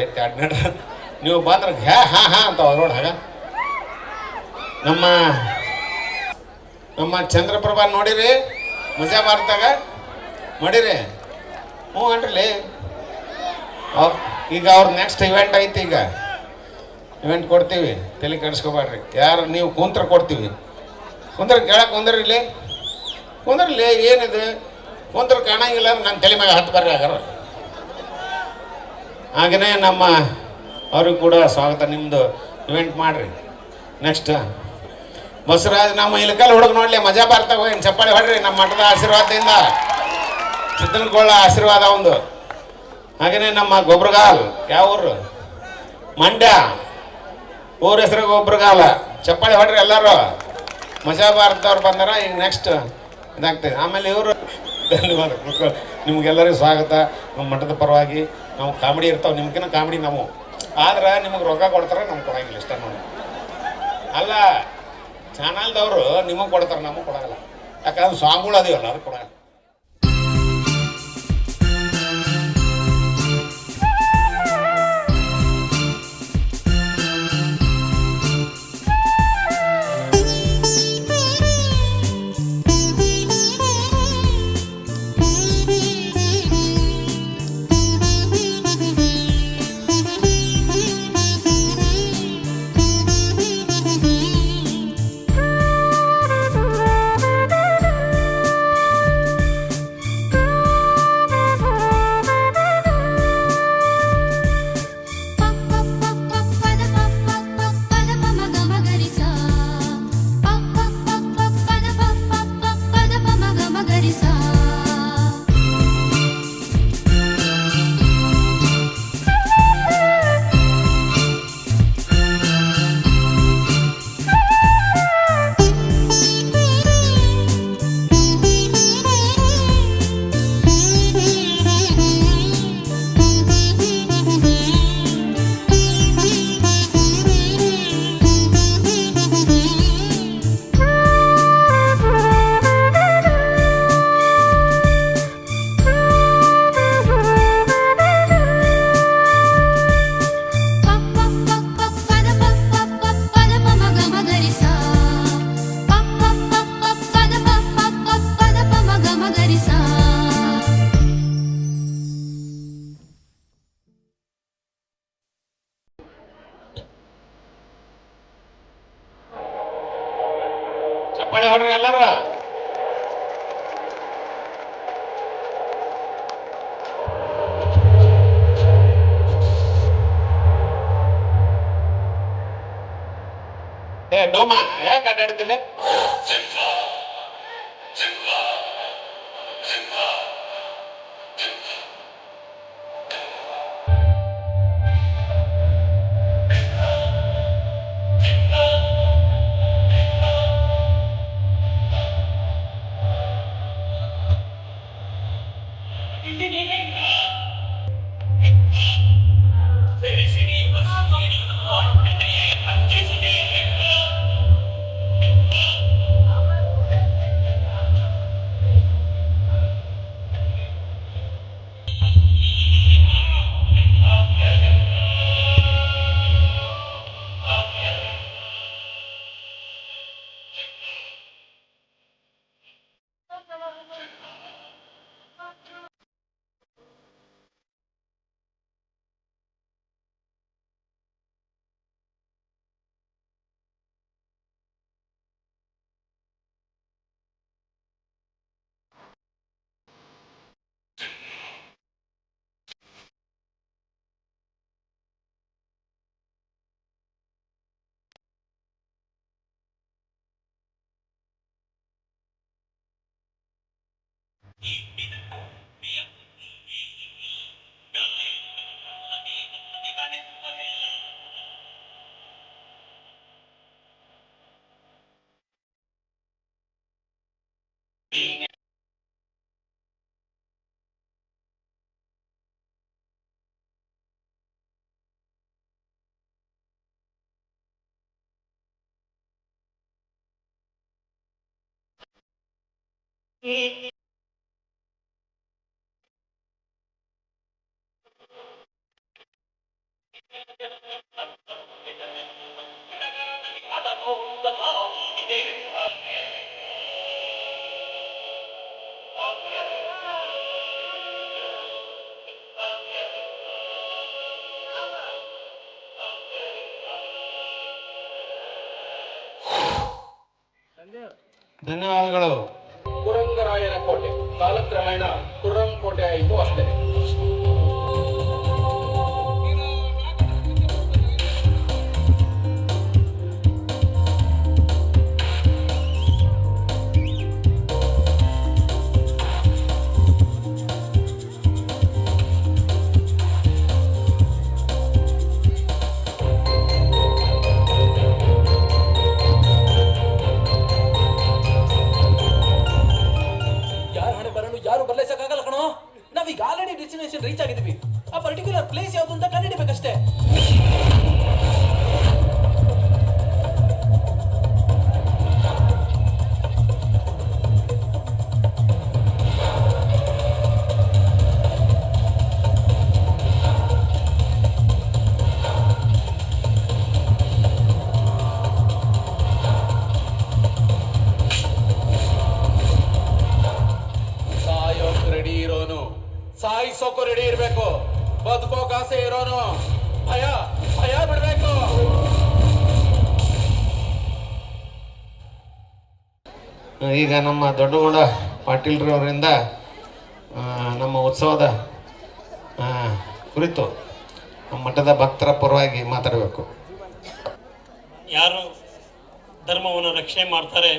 ನೀವು ಬಂದ್ರೆ ಹಾ ಅಂತ ನೋಡಿ ಹಾಗ ನಮ್ಮ ಚಂದ್ರಪ್ರಭಾ ನೋಡಿರಿ ಮಜಾ ಭಾರತಾಗ ನೋಡಿರಿ ಹ್ಞೂ ಅನ್ರಿ ಈಗ ಅವ್ರ ನೆಕ್ಸ್ಟ್ ಇವೆಂಟ್ ಐತಿ ಈಗ ಇವೆಂಟ್ ಕೊಡ್ತೀವಿ ತಲೆ ಕೆಡಿಸ್ಕೊಬೇಡ್ರಿ ಯಾರು ನೀವು ಕುಂತ್ರ ಕೊಡ್ತೀವಿ ಕೇಳಕ್ಕೆ ಕುಂದ್ರಲ್ಲಿ ಏನಿದೆ ಕುಂತ್ರ ಕಾಣಂಗಿಲ್ಲ ನನ್ನ ತಲೆ ಮ್ಯಾಗ ಹತ್ತು ಬರ್ರಿ ಆಗಾರ ಹಾಗೆಯೇ ನಮ್ಮ ಅವ್ರಿಗೆ ಕೂಡ ಸ್ವಾಗತ ನಿಮ್ಮದು ಇವೆಂಟ್ ಮಾಡಿರಿ ನೆಕ್ಸ್ಟ್ ಬಸವರಾಜ್ ನಮ್ಮ ಇಲಕಲ್ ಹುಡುಗ ನೋಡಲಿ ಮಜಾ ಭಾರತಾಗ ಹೋಗಿ ಚಪ್ಪಾಳೆ ಹೊಡ್ರಿ ನಮ್ಮ ಮಠದ ಆಶೀರ್ವಾದದಿಂದ ಸಿದ್ದನಕೊಳ ಆಶೀರ್ವಾದ ಒಂದು ಹಾಗೆಯೇ ನಮ್ಮ ಗೊಬ್ಬರಗಾಲ್ ಯಾವ ಊರು ಮಂಡ್ಯ ಊರ ಹೆಸರು ಗೊಬ್ಬರಗಾಲ ಚಪ್ಪಾಳೆ ಹೊಡ್ರಿ ಎಲ್ಲರೂ ಮಜಾ ಭಾರತದವ್ರು ಬಂದಾರ ಈಗ ನೆಕ್ಸ್ಟ್ ಇದಾಗ್ತದೆ ಆಮೇಲೆ ಇವರು ಧನ್ಯವಾದ ನಿಮ್ಗೆಲ್ಲರಿಗೂ ಸ್ವಾಗತ ನಮ್ಮ ಮಠದ ಪರವಾಗಿ ನಾವು ಕಾಮಿಡಿ ಇರ್ತಾವೆ ನಿಮ್ಗಿನ ಕಾಮಿಡಿ ನಾವು ಆದ್ರೆ ನಿಮಗೆ ರೊಕ್ಕ ಕೊಡ್ತಾರೆ ನಮ್ಗೆ ಕೊಡಂಗಿಲ್ಲ ಇಷ್ಟ ನೋಡಿ ಅಲ್ಲ ಚಾನಲ್ದವರು ನಿಮಗೆ ಕೊಡ್ತಾರೆ ನಮಗೆ ಕೊಡೋಲ್ಲ ಯಾಕಂದ್ರೆ ಸಾಂಗ್ಗಳು ಅದೀವಲ್ಲ ಅದು ಕೊಡಲ್ಲ ಮಳೆ ಹೊಡ್ರಿ ಎಲ್ಲರೂ. ಡೋಮ ಯಾಕೆ ಅಡ್ಡಾಡ್ತೀನಿ? ಧನ್ಯವಾದಗಳು. ಕುರಂಗರಾಯನ ಕೋಟೆ ಕಾಲಕ್ರಮೇಣ ಕುರ್ರಂ ಕೋಟೆ ಆಯಿತು ಅಷ್ಟೇ. ರೀಚ್ ಆಗಿದ್ವಿ. ಆ ಪರ್ಟಿಕ್ಯುಲರ್ ಪ್ಲೇಸ್ ಯಾವುದು ಅಂತ ಕಂಡುಹಿಡಿಬೇಕಷ್ಟೇ. ಸಾಯೋಕ್ ರೆಡಿ ಇರೋನು ಸಾಯಿಸೋಕು ರೆಡಿ ಇರ್ಬೇಕು. ಬದುಕೋಕ್ ಆಸೆ ಇರೋನು ಭಯ ಭಯ ಬಿಡ್ಬೇಕು. ಈಗ ನಮ್ಮ ದೊಡ್ಡಗೌಡ ಪಾಟೀಲ್ರವರಿಂದ ನಮ್ಮ ಉತ್ಸವದ ಕುರಿತು ನಮ್ಮ ಮಠದ ಭಕ್ತರ ಪರವಾಗಿ ಮಾತಾಡಬೇಕು. ಯಾರು ಧರ್ಮವನ್ನು ರಕ್ಷಣೆ ಮಾಡ್ತಾರೆ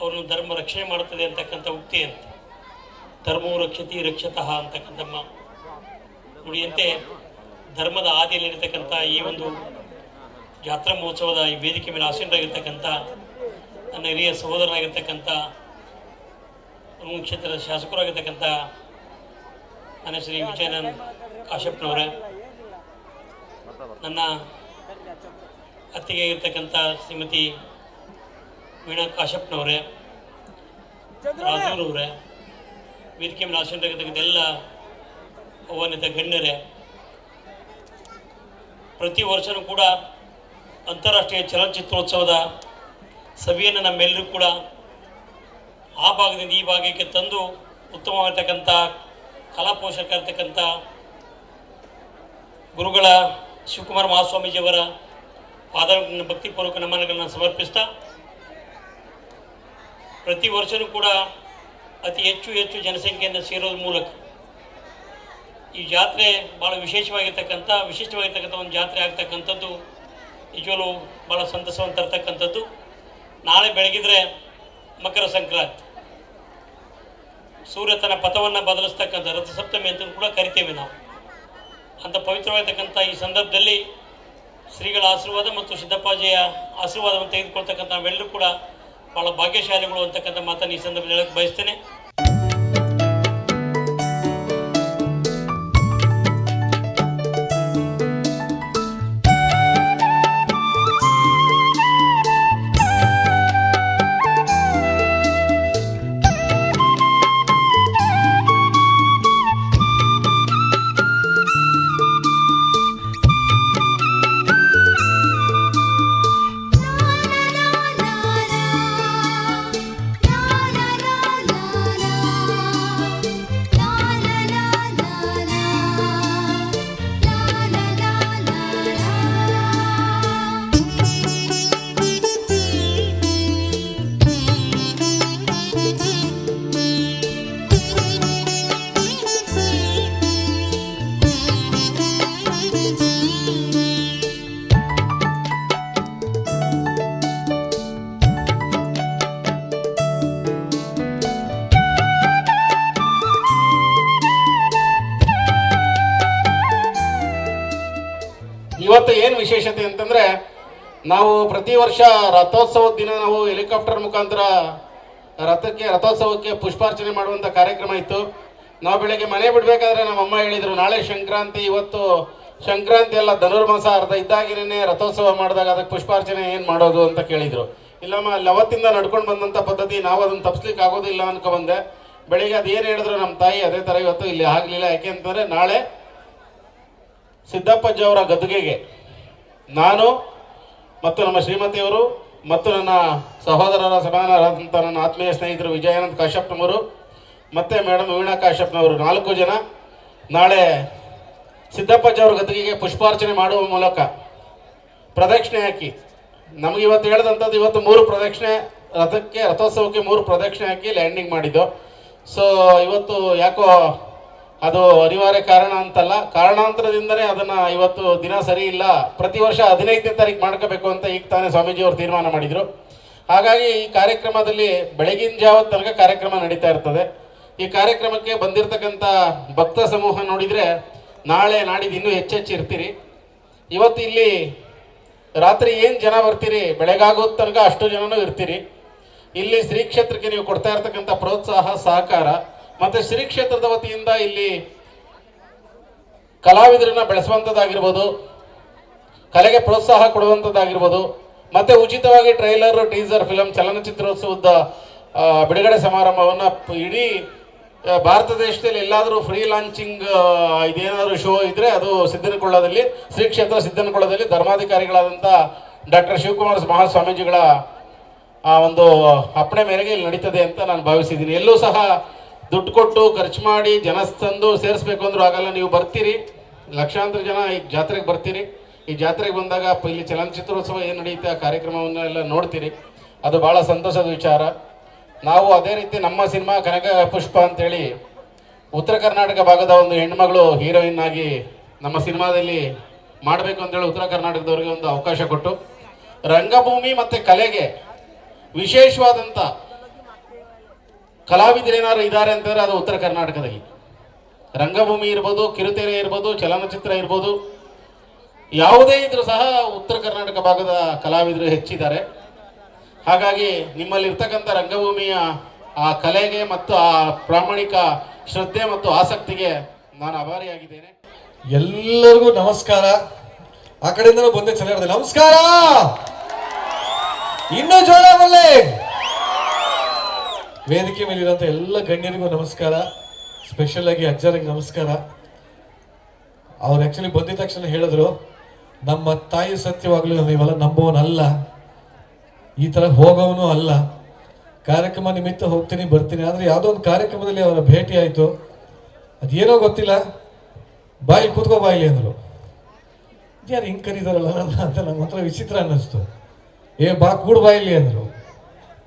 ಅವ್ರನ್ನು ಧರ್ಮ ರಕ್ಷಣೆ ಮಾಡ್ತದೆ ಅಂತಕ್ಕಂಥ ಉಕ್ತಿ ಅಂತ. ಧರ್ಮವು ರಕ್ಷತಿ ರಕ್ಷತಃ ಅಂತಕ್ಕಂಥ ನುಡಿಯಂತೆ ಧರ್ಮದ ಆದಿಯಲ್ಲಿರ್ತಕ್ಕಂಥ ಈ ಒಂದು ಜಾತ್ರಾ ಮಹೋತ್ಸವದ ಈ ವೇದಿಕೆ ಮೇಲೆ ಆಸೀನರಾಗಿರ್ತಕ್ಕಂಥ ನನ್ನ ಹಿರಿಯ ಸಹೋದರನಾಗಿರ್ತಕ್ಕಂಥ ಕ್ಷೇತ್ರದ ಶಾಸಕರಾಗಿರ್ತಕ್ಕಂಥ ನನ್ನ ಶ್ರೀ ವಿಜಯನಂದ್ ಕಾಶ್ಯಪ್ನವರೇ, ನನ್ನ ಅತ್ತಿಗೆ ಆಗಿರ್ತಕ್ಕಂಥ ಶ್ರೀಮತಿ ವೀಣಾ ಕಾಶ್ಯಪ್ನವರೇ, ರಾಜೂರವರೇ, ವೇದಿಕೆ ಮೇಲೆ ಆಸೀನರಾಗಿರ್ತಕ್ಕಂಥ ಎಲ್ಲ ಅವ್ವನಿತ ಗಣ್ಯರೇ, ಪ್ರತಿ ವರ್ಷವೂ ಕೂಡ ಅಂತಾರಾಷ್ಟ್ರೀಯ ಚಲನಚಿತ್ರೋತ್ಸವದ ಸಭೆಯನ್ನು ನಮ್ಮೆಲ್ಲರೂ ಕೂಡ ಆ ಭಾಗದಿಂದ ಈ ಭಾಗಕ್ಕೆ ತಂದು ಉತ್ತಮವಾಗಿರ್ತಕ್ಕಂಥ ಕಲಾ ಪೋಷಕರಿರ್ತಕ್ಕಂಥ ಗುರುಗಳ ಶಿವಕುಮಾರ ಮಹಾಸ್ವಾಮೀಜಿಯವರ ಭಕ್ತಿಪೂರ್ವಕ ನಮನಗಳನ್ನು ಸಮರ್ಪಿಸ್ತಾ ಪ್ರತಿ ವರ್ಷವೂ ಕೂಡ ಅತಿ ಹೆಚ್ಚು ಜನಸಂಖ್ಯೆಯನ್ನು ಸೇರೋದ್ರ ಮೂಲಕ ಈ ಜಾತ್ರೆ ಭಾಳ ವಿಶಿಷ್ಟವಾಗಿರ್ತಕ್ಕಂಥ ಒಂದು ಜಾತ್ರೆ ಆಗ್ತಕ್ಕಂಥದ್ದು ನಿಜವೂ ಭಾಳ ಸಂತಸವನ್ನು ತರ್ತಕ್ಕಂಥದ್ದು. ನಾಳೆ ಬೆಳಗಿದ್ರೆ ಮಕರ ಸಂಕ್ರಾಂತಿ, ಸೂರ್ಯ ತನ್ನ ಪಥವನ್ನು ಬದಲಿಸ್ತಕ್ಕಂಥ ರಥಸಪ್ತಮಿ ಅಂತ ಕೂಡ ಕರಿತೇವೆ ನಾವು. ಅಂಥ ಪವಿತ್ರವಾಗಿರ್ತಕ್ಕಂಥ ಈ ಸಂದರ್ಭದಲ್ಲಿ ಶ್ರೀಗಳ ಆಶೀರ್ವಾದ ಮತ್ತು ಸಿದ್ದಪ್ಪಾಜಿಯ ಆಶೀರ್ವಾದವನ್ನು ತೆಗೆದುಕೊಳ್ತಕ್ಕಂಥ ನಾವೆಲ್ಲರೂ ಕೂಡ ಭಾಳ ಭಾಗ್ಯಶಾಲಿಗಳು ಅಂತಕ್ಕಂಥ ಮಾತನ್ನು ಈ ಸಂದರ್ಭದಲ್ಲಿ ಹೇಳಕ್ಕೆ ಬಯಸ್ತೇನೆ. ಇವತ್ತು ಏನು ವಿಶೇಷತೆ ಅಂತಂದರೆ, ನಾವು ಪ್ರತಿ ವರ್ಷ ರಥೋತ್ಸವದ ದಿನ ನಾವು ಹೆಲಿಕಾಪ್ಟರ್ ಮುಖಾಂತರ ರಥೋತ್ಸವಕ್ಕೆ ಪುಷ್ಪಾರ್ಚನೆ ಮಾಡುವಂಥ ಕಾರ್ಯಕ್ರಮ ಇತ್ತು. ನಾವು ಬೆಳಗ್ಗೆ ಮನೆ ಬಿಡಬೇಕಾದ್ರೆ ನಮ್ಮಮ್ಮ ಹೇಳಿದರು, ನಾಳೆ ಸಂಕ್ರಾಂತಿ, ಇವತ್ತು ಸಂಕ್ರಾಂತಿ ಎಲ್ಲ ಧನುರ್ಮಾಸ ಅರ್ಧ ಇದ್ದಾಗಿನೇ ರಥೋತ್ಸವ ಮಾಡಿದಾಗ ಅದಕ್ಕೆ ಪುಷ್ಪಾರ್ಚನೆ ಏನು ಮಾಡೋದು ಅಂತ ಕೇಳಿದರು. ಇಲ್ಲಮ್ಮ, ಅಲ್ಲಿ ಅವತ್ತಿಂದ ನಡ್ಕೊಂಡು ಬಂದಂಥ ಪದ್ಧತಿ, ನಾವು ಅದನ್ನು ತಪ್ಪಿಸ್ಲಿಕ್ಕೆ ಆಗೋದಿಲ್ಲ ಅನ್ಕೊಬಂದೆ. ಬೆಳಿಗ್ಗೆ ಅದೇನು ಹೇಳಿದ್ರು ನಮ್ಮ ತಾಯಿ, ಅದೇ ಥರ ಇವತ್ತು ಇಲ್ಲಿ ಆಗಲಿಲ್ಲ. ಯಾಕೆ ಅಂತಂದರೆ, ನಾಳೆ ಸಿದ್ದಪ್ಪಜ್ಜ ಅವರ ಗದ್ದುಗೆಗೆ ನಾನು ಮತ್ತು ನಮ್ಮ ಶ್ರೀಮತಿಯವರು ಮತ್ತು ನನ್ನ ಸಹೋದರರ ಸಮಾನರಾದಂಥ ನನ್ನ ಆತ್ಮೀಯ ಸ್ನೇಹಿತರು ವಿಜಯಾನಂದ್ ಕಾಶ್ಯಪ್ನವರು ಮತ್ತು ಮೇಡಮ್ ವೀಣಾ ಕಾಶ್ಯಪ್ನವರು 4 ಜನ ನಾಳೆ ಸಿದ್ದಪ್ಪಜ್ಜ ಅವ್ರ ಗದ್ದುಗೆಗೆ ಪುಷ್ಪಾರ್ಚನೆ ಮಾಡುವ ಮೂಲಕ ಪ್ರದಕ್ಷಿಣೆ ಹಾಕಿ, ನಮಗೆ ಇವತ್ತು ಹೇಳಿದಂಥದ್ದು, ಇವತ್ತು 3 ಪ್ರದಕ್ಷಿಣೆ ರಥೋತ್ಸವಕ್ಕೆ 3 ಪ್ರದಕ್ಷಿಣೆ ಹಾಕಿ ಲ್ಯಾಂಡಿಂಗ್ ಮಾಡಿದ್ದು. ಸೊ ಇವತ್ತು ಯಾಕೋ ಅದು ಅನಿವಾರ್ಯ ಕಾರಣ ಅಂತಲ್ಲ, ಕಾರಣಾಂತರದಿಂದಲೇ ಅದನ್ನು ಇವತ್ತು ದಿನ ಸರಿ ಇಲ್ಲ, ಪ್ರತಿ ವರ್ಷ 15ನೇ ತಾರೀಕು ಮಾಡ್ಕೋಬೇಕು ಅಂತ ಈಗ ತಾನೇ ಸ್ವಾಮೀಜಿಯವರು ತೀರ್ಮಾನ ಮಾಡಿದರು. ಹಾಗಾಗಿ ಈ ಕಾರ್ಯಕ್ರಮದಲ್ಲಿ ಬೆಳಗಿನ ಜಾವದ ತನಕ ಕಾರ್ಯಕ್ರಮ ನಡೀತಾ ಇರ್ತದೆ. ಈ ಕಾರ್ಯಕ್ರಮಕ್ಕೆ ಬಂದಿರತಕ್ಕಂಥ ಭಕ್ತ ಸಮೂಹ ನೋಡಿದರೆ ನಾಳೆ ನಾಡಿದ್ದು ಇನ್ನೂ ಹೆಚ್ಚೆಚ್ಚು ಇರ್ತೀರಿ. ಇವತ್ತು ಇಲ್ಲಿ ರಾತ್ರಿ ಏನು ಜನ ಬರ್ತೀರಿ, ಬೆಳಗಾಗೋದ ತನಕ ಅಷ್ಟು ಜನನೂ ಇರ್ತೀರಿ. ಇಲ್ಲಿ ಶ್ರೀ ಕ್ಷೇತ್ರಕ್ಕೆ ನೀವು ಕೊಡ್ತಾ ಇರ್ತಕ್ಕಂಥ ಪ್ರೋತ್ಸಾಹ, ಸಹಕಾರ ಮತ್ತು ಶ್ರೀ ಕ್ಷೇತ್ರದ ವತಿಯಿಂದ ಇಲ್ಲಿ ಕಲಾವಿದರನ್ನ ಬೆಳೆಸುವಂಥದ್ದಾಗಿರ್ಬೋದು, ಕಲೆಗೆ ಪ್ರೋತ್ಸಾಹ ಕೊಡುವಂಥದ್ದಾಗಿರ್ಬೋದು, ಮತ್ತು ಉಚಿತವಾಗಿ ಟ್ರೈಲರ್, ಟೀಸರ್ ಫಿಲಮ್, ಚಲನಚಿತ್ರೋತ್ಸವದ ಬಿಡುಗಡೆ ಸಮಾರಂಭವನ್ನು ಇಡೀ ಭಾರತ ದೇಶದಲ್ಲಿ ಎಲ್ಲಾದರೂ ಫ್ರೀ ಲಾಂಚಿಂಗ್ ಇದೇನಾದರೂ ಶೋ ಇದ್ದರೆ ಅದು ಸಿದ್ದನಕೊಳ್ಳದಲ್ಲಿ, ಶ್ರೀ ಕ್ಷೇತ್ರ ಸಿದ್ದನಕೊಳ್ಳದಲ್ಲಿ ಧರ್ಮಾಧಿಕಾರಿಗಳಾದಂಥ ಡಾಕ್ಟರ್ ಶಿವಕುಮಾರ ಮಹಾಸ್ವಾಮೀಜಿಗಳ ಒಂದು ಅಪ್ಪಣೆ ಮೇರೆಗೆ ಇಲ್ಲಿ ನಡೀತದೆ ಅಂತ ನಾನು ಭಾವಿಸಿದ್ದೀನಿ. ಎಲ್ಲೂ ಸಹ ದುಡ್ಡು ಕೊಟ್ಟು ಖರ್ಚು ಮಾಡಿ ಜನ ತಂದು ಸೇರಿಸ್ಬೇಕು ಅಂದ್ರೂ ಆಗಲ್ಲ. ನೀವು ಬರ್ತೀರಿ, ಲಕ್ಷಾಂತರ ಜನ ಈ ಜಾತ್ರೆಗೆ ಬರ್ತೀರಿ. ಈ ಜಾತ್ರೆಗೆ ಬಂದಾಗ ಇಲ್ಲಿ ಚಲನಚಿತ್ರೋತ್ಸವ ಏನು ನಡೆಯುತ್ತೆ ಆ ಕಾರ್ಯಕ್ರಮವನ್ನೆಲ್ಲ ನೋಡ್ತೀರಿ. ಅದು ಭಾಳ ಸಂತೋಷದ ವಿಚಾರ. ನಾವು ಅದೇ ರೀತಿ ನಮ್ಮ ಸಿನಿಮಾ ಕನಕ ಪುಷ್ಪ ಅಂತೇಳಿ ಉತ್ತರ ಕರ್ನಾಟಕ ಭಾಗದ ಒಂದು ಹೆಣ್ಮಗಳು ಹೀರೋಯಿನ್ ಆಗಿ ನಮ್ಮ ಸಿನಿಮಾದಲ್ಲಿ ಮಾಡಬೇಕು ಅಂತೇಳಿ ಉತ್ತರ ಕರ್ನಾಟಕದವ್ರಿಗೆ ಒಂದು ಅವಕಾಶ ಕೊಟ್ಟು, ರಂಗಭೂಮಿ ಮತ್ತು ಕಲೆಗೆ ವಿಶೇಷವಾದಂಥ ಕಲಾವಿದರೇನಾದ್ರು ಇದ್ದಾರೆ ಅಂತಂದರೆ ಅದು ಉತ್ತರ ಕರ್ನಾಟಕದಲ್ಲಿ. ರಂಗಭೂಮಿ ಇರ್ಬೋದು, ಕಿರುತೆರೆ ಇರ್ಬೋದು, ಚಲನಚಿತ್ರ ಇರ್ಬೋದು, ಯಾವುದೇ ಇದ್ರೂ ಸಹ ಉತ್ತರ ಕರ್ನಾಟಕ ಭಾಗದ ಕಲಾವಿದರು ಹೆಚ್ಚಿದ್ದಾರೆ. ಹಾಗಾಗಿ ನಿಮ್ಮಲ್ಲಿರ್ತಕ್ಕಂಥ ರಂಗಭೂಮಿಯ ಆ ಕಲೆಗೆ ಮತ್ತು ಆ ಪ್ರಾಮಾಣಿಕ ಶ್ರದ್ಧೆ ಮತ್ತು ಆಸಕ್ತಿಗೆ ನಾನು ಆಭಾರಿಯಾಗಿದ್ದೇನೆ. ಎಲ್ಲರಿಗೂ ನಮಸ್ಕಾರ. ಆ ಕಡೆಯಿಂದಲೂ ಬಂದೆ ಚೆನ್ನಾಗಿದೆ. ನಮಸ್ಕಾರ. ಇನ್ನೂ ಜೋಳ ಬರಲಿ. ವೇದಿಕೆ ಮೇಲಿರುವಂಥ ಎಲ್ಲ ಗಣ್ಯರಿಗೂ ನಮಸ್ಕಾರ. ಸ್ಪೆಷಲ್ ಆಗಿ ಅಜ್ಜರಿಗೆ ನಮಸ್ಕಾರ. ಅವ್ರು ಆ್ಯಕ್ಚುಲಿ ಬಂದಿದ ತಕ್ಷಣ ಹೇಳಿದ್ರು, ನಮ್ಮ ತಾಯಿ ಸತ್ಯವಾಗಲೂ ನೀವೆಲ್ಲ ನಂಬೋನಲ್ಲ, ಈ ಥರ ಹೋಗೋವನು ಅಲ್ಲ, ಕಾರ್ಯಕ್ರಮ ನಿಮಿತ್ತ ಹೋಗ್ತೀನಿ ಬರ್ತೀನಿ. ಆದರೆ ಯಾವುದೋ ಒಂದು ಕಾರ್ಯಕ್ರಮದಲ್ಲಿ ಅವರ ಭೇಟಿ ಆಯಿತು, ಅದೇನೋ ಗೊತ್ತಿಲ್ಲ, ಬಾಯಿ ಕೂತ್ಕೋ ಬಾಯಿಲಿ ಅಂದರು. ಯಾರು ಹಿಂಗೆ ಕರೀತಾರಲ್ಲ ಅಂತ ನಂಗೆ ಒಂಥರ ವಿಚಿತ್ರ ಅನ್ನಿಸ್ತು. ಬಾ ಕೂಡು ಬಾಯಿಲಿ ಅಂದರು.